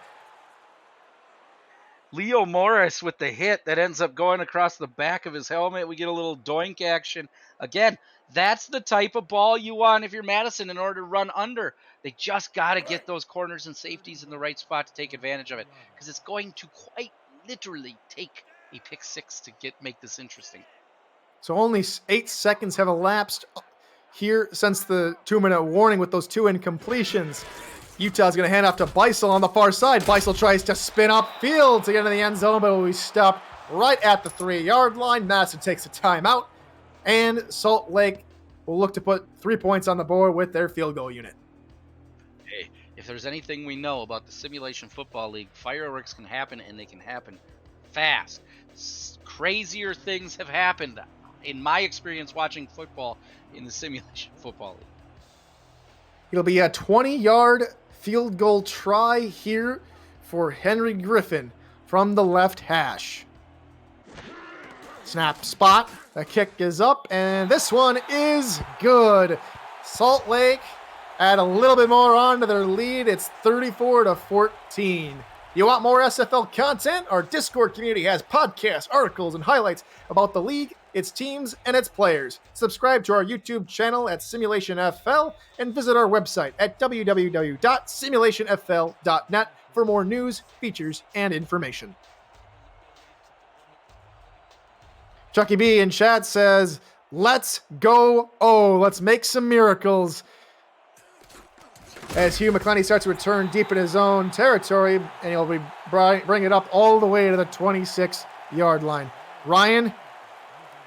Leo Morris with the hit that ends up going across the back of his helmet. We get a little doink action. Again, that's the type of ball you want if you're Madison in order to run under. They just got to get those corners and safeties in the right spot to take advantage of it, because it's going to quite literally take a pick six to make this interesting. So only 8 seconds have elapsed here since the 2-minute warning with those 2 incompletions. Utah's going to hand off to Beisel on the far side. Beisel tries to spin upfield to get into the end zone, but we stop right at the 3-yard line. Madison takes a timeout, and Salt Lake will look to put 3 points on the board with their field goal unit. Hey, if there's anything we know about the Simulation Football League, fireworks can happen, and they can happen fast. Crazier things have happened in my experience watching football in the Simulation Football League. It'll be a 20-yard field goal try here for Henry Griffin from the left hash. Snap spot. The kick is up, and this one is good. Salt Lake add a little bit more on to their lead. It's 34-14. You want more SFL content? Our Discord community has podcasts, articles, and highlights about the league, its teams, and its players. Subscribe to our YouTube channel at Simulationfl and visit our website at www.simulationfl.net for more news, features, and information. Chucky B in chat says, "Let's go. Oh, let's make some miracles." As Hugh McClenny starts to return deep in his own territory, and he'll be bring it up all the way to the 26-yard line. Ryan,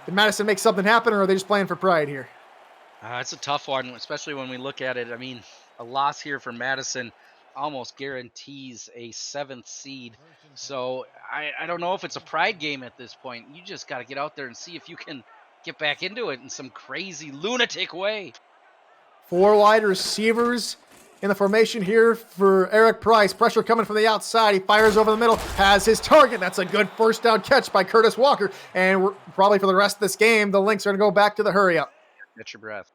did Madison make something happen, or are they just playing for pride here? It's a tough one, especially when we look at it. I mean, a loss here for Madison almost guarantees a 7th seed. So I don't know if it's a pride game at this point. You just got to get out there and see if you can get back into it in some crazy lunatic way. 4 wide receivers in the formation here for Eric Price. Pressure coming from the outside. He fires over the middle, has his target. That's a good first down catch by Curtis Walker. And we're probably for the rest of this game, the Lynx are going to go back to the hurry up. Get your breath.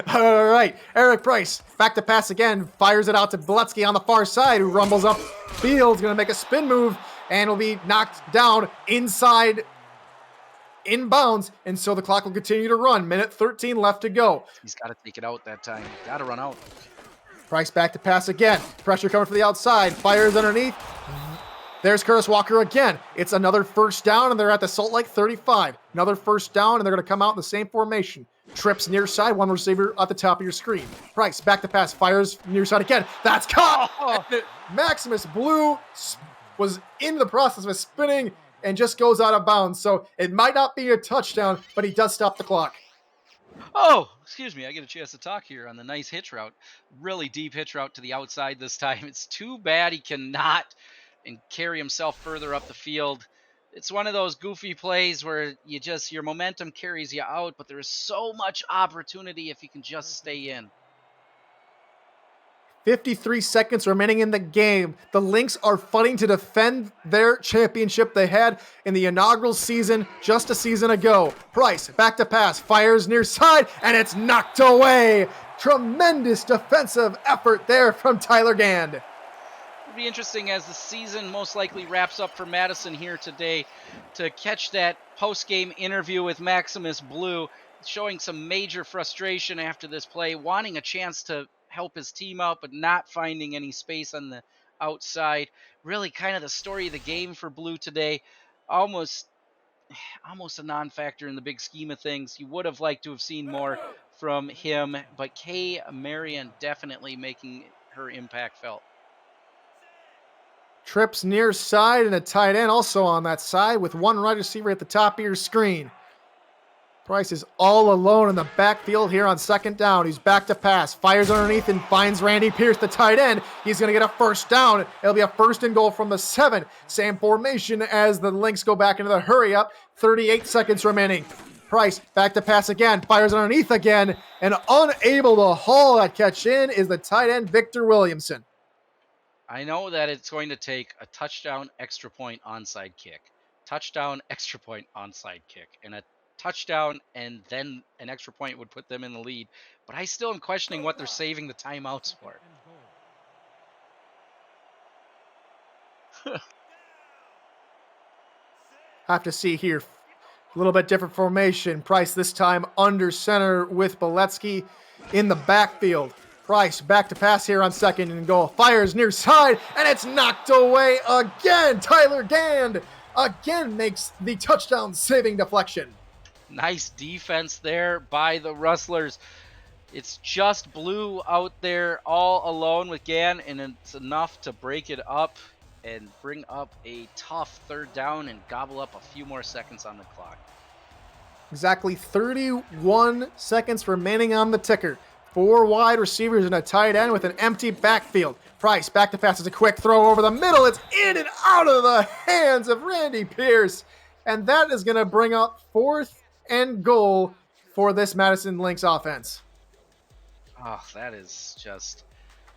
All right, Eric Price, back to pass again, fires it out to Beletsky on the far side, who rumbles up field, going to make a spin move, and will be knocked down inside inbounds, and so the clock will continue to run. Minute 13 left to go. He's got to take it out that time. Got to run out. Price back to pass again. Pressure coming from the outside. Fires underneath. There's Curtis Walker again. It's another first down, and they're at the Salt Lake 35. Another first down, and they're going to come out in the same formation. Trips near side, one receiver at the top of your screen. Price back to pass, fires near side again. That's caught! Oh. Maximus Blue was in the process of spinning and just goes out of bounds. So it might not be a touchdown, but he does stop the clock. Oh, excuse me. I get a chance to talk here on the nice hitch route. Really deep hitch route to the outside this time. It's too bad he cannot and carry himself further up the field. It's one of those goofy plays where your momentum carries you out, but there is so much opportunity if you can just stay in. 53 seconds remaining in the game. The Lynx are fighting to defend their championship they had in the inaugural season just a season ago. Price, back to pass, fires near side, and it's knocked away. Tremendous defensive effort there from Tyler Gand. It'll be interesting as the season most likely wraps up for Madison here today to catch that post-game interview with Maximus Blue, showing some major frustration after this play, wanting a chance to help his team out, but not finding any space on the outside. Really kind of the story of the game for Blue today. Almost a non-factor in the big scheme of things. You would have liked to have seen more from him, but Kay Marion definitely making her impact felt. Trips near side and a tight end also on that side with one wide receiver at the top of your screen. Price is all alone in the backfield here on second down. He's back to pass, fires underneath and finds Randy Pierce, the tight end. He's going to get a first down. It'll be a first and goal from the 7. Same formation as the Lynx go back into the hurry up. 38 seconds remaining. Price back to pass again, fires underneath again, and unable to haul that catch in is the tight end Victor Williamson. I know that it's going to take a touchdown, extra point, onside kick. Touchdown, extra point, onside kick. And a touchdown and then an extra point would put them in the lead. But I still am questioning what they're saving the timeouts for. Have to see here. A little bit different formation. Price this time under center with Beletsky in the backfield. Price back to pass here on second and goal. Fires near side, and it's knocked away again. Tyler Gand again makes the touchdown saving deflection. Nice defense there by the Rustlers. It's just Blue out there all alone with Gann, and it's enough to break it up and bring up a tough third down and gobble up a few more seconds on the clock. Exactly 31 seconds remaining on the ticker. 4 wide receivers and a tight end with an empty backfield. Price back to pass. It's a quick throw over the middle. It's in and out of the hands of Randy Pierce. And that is going to bring up 4th and goal for this Madison Lynx offense. Oh, that is just,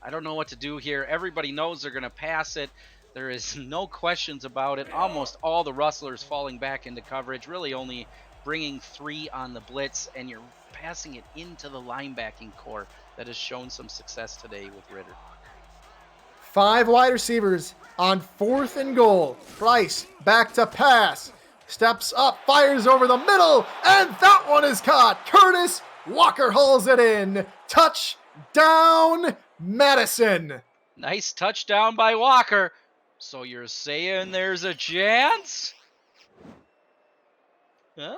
I don't know what to do here. Everybody knows they're going to pass it. There is no questions about it. Almost all the Rustlers falling back into coverage, really only bringing 3 on the blitz, and you're passing it into the linebacking core that has shown some success today with Ritter. 5 wide receivers on 4th and goal. Price back to pass. Steps up, fires over the middle, and that one is caught. Curtis Walker hauls it in. Touchdown, Madison. Nice touchdown by Walker. So you're saying there's a chance? Huh?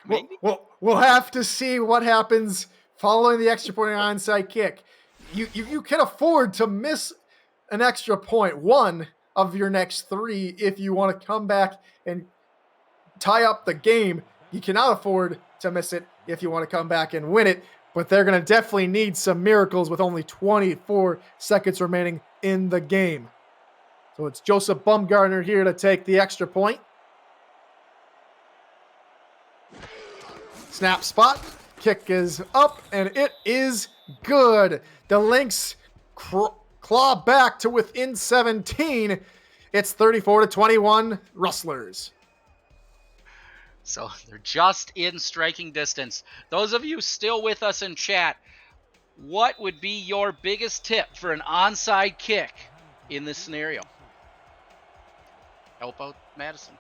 Maybe? We'll have to see what happens following the extra point and onside kick. You can afford to miss an extra point, 1 of your next 3, if you want to come back and tie up the game. You cannot afford to miss it if you want to come back and win it, but they're going to definitely need some miracles with only 24 seconds remaining in the game. So it's Joseph Bumgardner here to take the extra point. Snap spot, kick is up, and it is good. The Lynx claw back to within 17. It's 34-21 Rustlers. So they're just in striking distance. Those of you still with us in chat, what would be your biggest tip for an onside kick in this scenario? Help out Madison.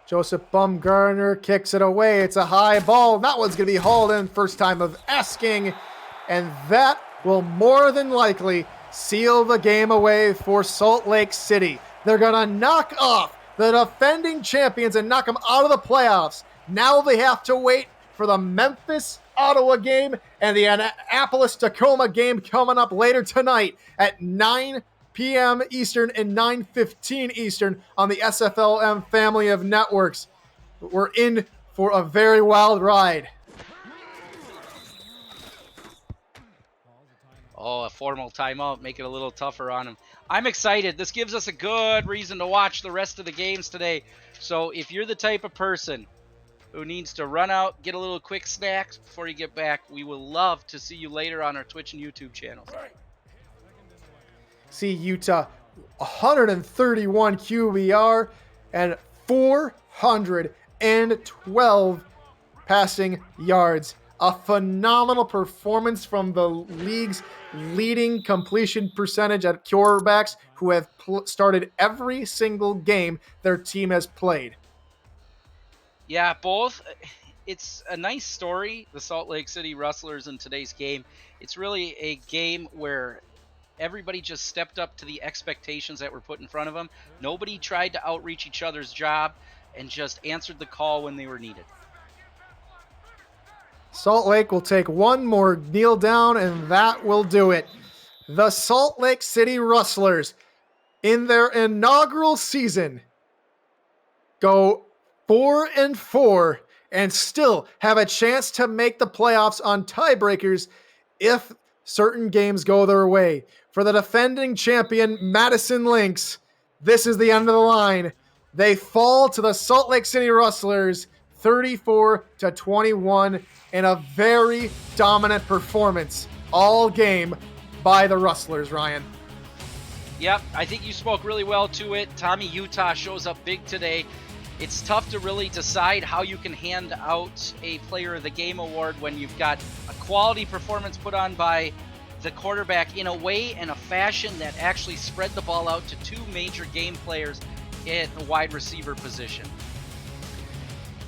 Joseph Bumgardner kicks it away. It's a high ball. That one's going to be hauled in first time of asking. And that will more than likely seal the game away for Salt Lake City. They're going to knock off the defending champions and knock them out of the playoffs. Now they have to wait for the Memphis-Ottawa game and the Annapolis-Tacoma game coming up later tonight at 9 p.m. Eastern and 9:15 Eastern on the SFLm family of networks. We're in for a very wild ride. Oh, a formal timeout, make it a little tougher on him. I'm excited. This gives us a good reason to watch the rest of the games today. So if you're the type of person who needs to run out, get a little quick snacks before you get back, we will love to see you later on our Twitch and YouTube channels. see Utah 131 QBR and 412 passing yards. A phenomenal performance from the league's leading completion percentage at quarterbacks who have started every single game their team has played. Yeah, both. It's a nice story, the Salt Lake City Rustlers in today's game. It's really a game where everybody just stepped up to the expectations that were put in front of them. Nobody tried to outreach each other's job and just answered the call when they were needed. Salt Lake will take one more kneel down, and that will do it. The Salt Lake City Rustlers, in their inaugural season, go 4-4 and still have a chance to make the playoffs on tiebreakers if certain games go their way. For the defending champion, Madison Lynx, this is the end of the line. They fall to the Salt Lake City Rustlers 34-21 in a very dominant performance all game by the Rustlers, Ryan. Yep, I think you spoke really well to it. Tommy Utah shows up big today. It's tough to really decide how you can hand out a Player of the Game award when you've got a quality performance put on by the quarterback in a way and a fashion that actually spread the ball out to two major game players at the wide receiver position.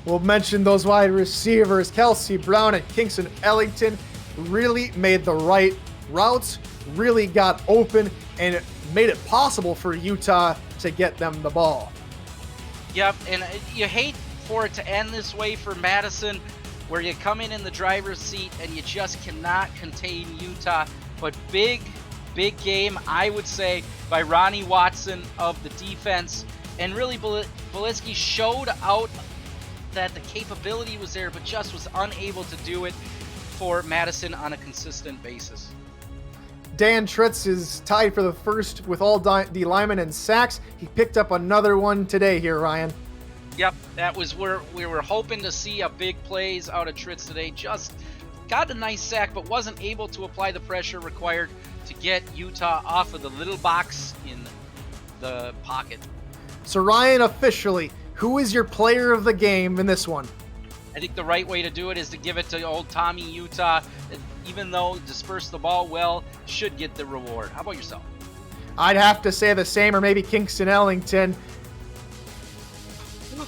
We'll mention those wide receivers. Kelsey Brown and Kingston Ellington really made the right routes, really got open, and it made it possible for Utah to get them the ball. Yep, and you hate for it to end this way for Madison, where you come in the driver's seat and you just cannot contain Utah. But big game, I would say, by Ronnie Watson of the defense. And really, Bolitsky showed out that the capability was there, but just was unable to do it for Madison on a consistent basis. Dan Tritz is tied for the first with all D linemen and sacks. He picked up another one today here, Ryan. Yep, that was where we were hoping to see a big plays out of Tritz today. Just got a nice sack, but wasn't able to apply the pressure required to get Utah off of the little box in the pocket. So Ryan, officially, who is your player of the game in this one? I think the right way to do it is to give it to old Tommy Utah. Even though dispersed the ball well, should get the reward. How about yourself? I'd have to say the same, or maybe Kingston Ellington.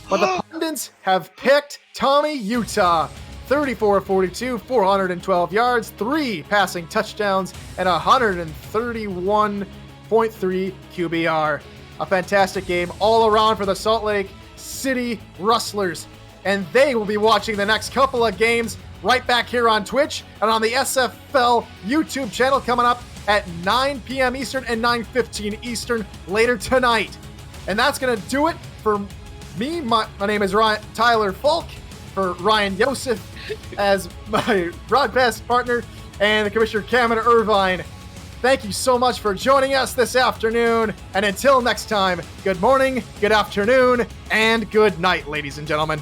But the pundits have picked Tommy Utah. 34-42, 412 yards, 3 passing touchdowns, and 131.3 QBR. A fantastic game all around for the Salt Lake City Rustlers. And they will be watching the next couple of games right back here on Twitch and on the SFL YouTube channel coming up at 9 p.m. Eastern and 9:15 Eastern later tonight. And that's going to do it for me. My name is Tyler Falk, for Ryan Yosef as my broadcast partner, and the Commissioner Cameron Irvine. Thank you so much for joining us this afternoon. And until next time, good morning, good afternoon, and good night, ladies and gentlemen.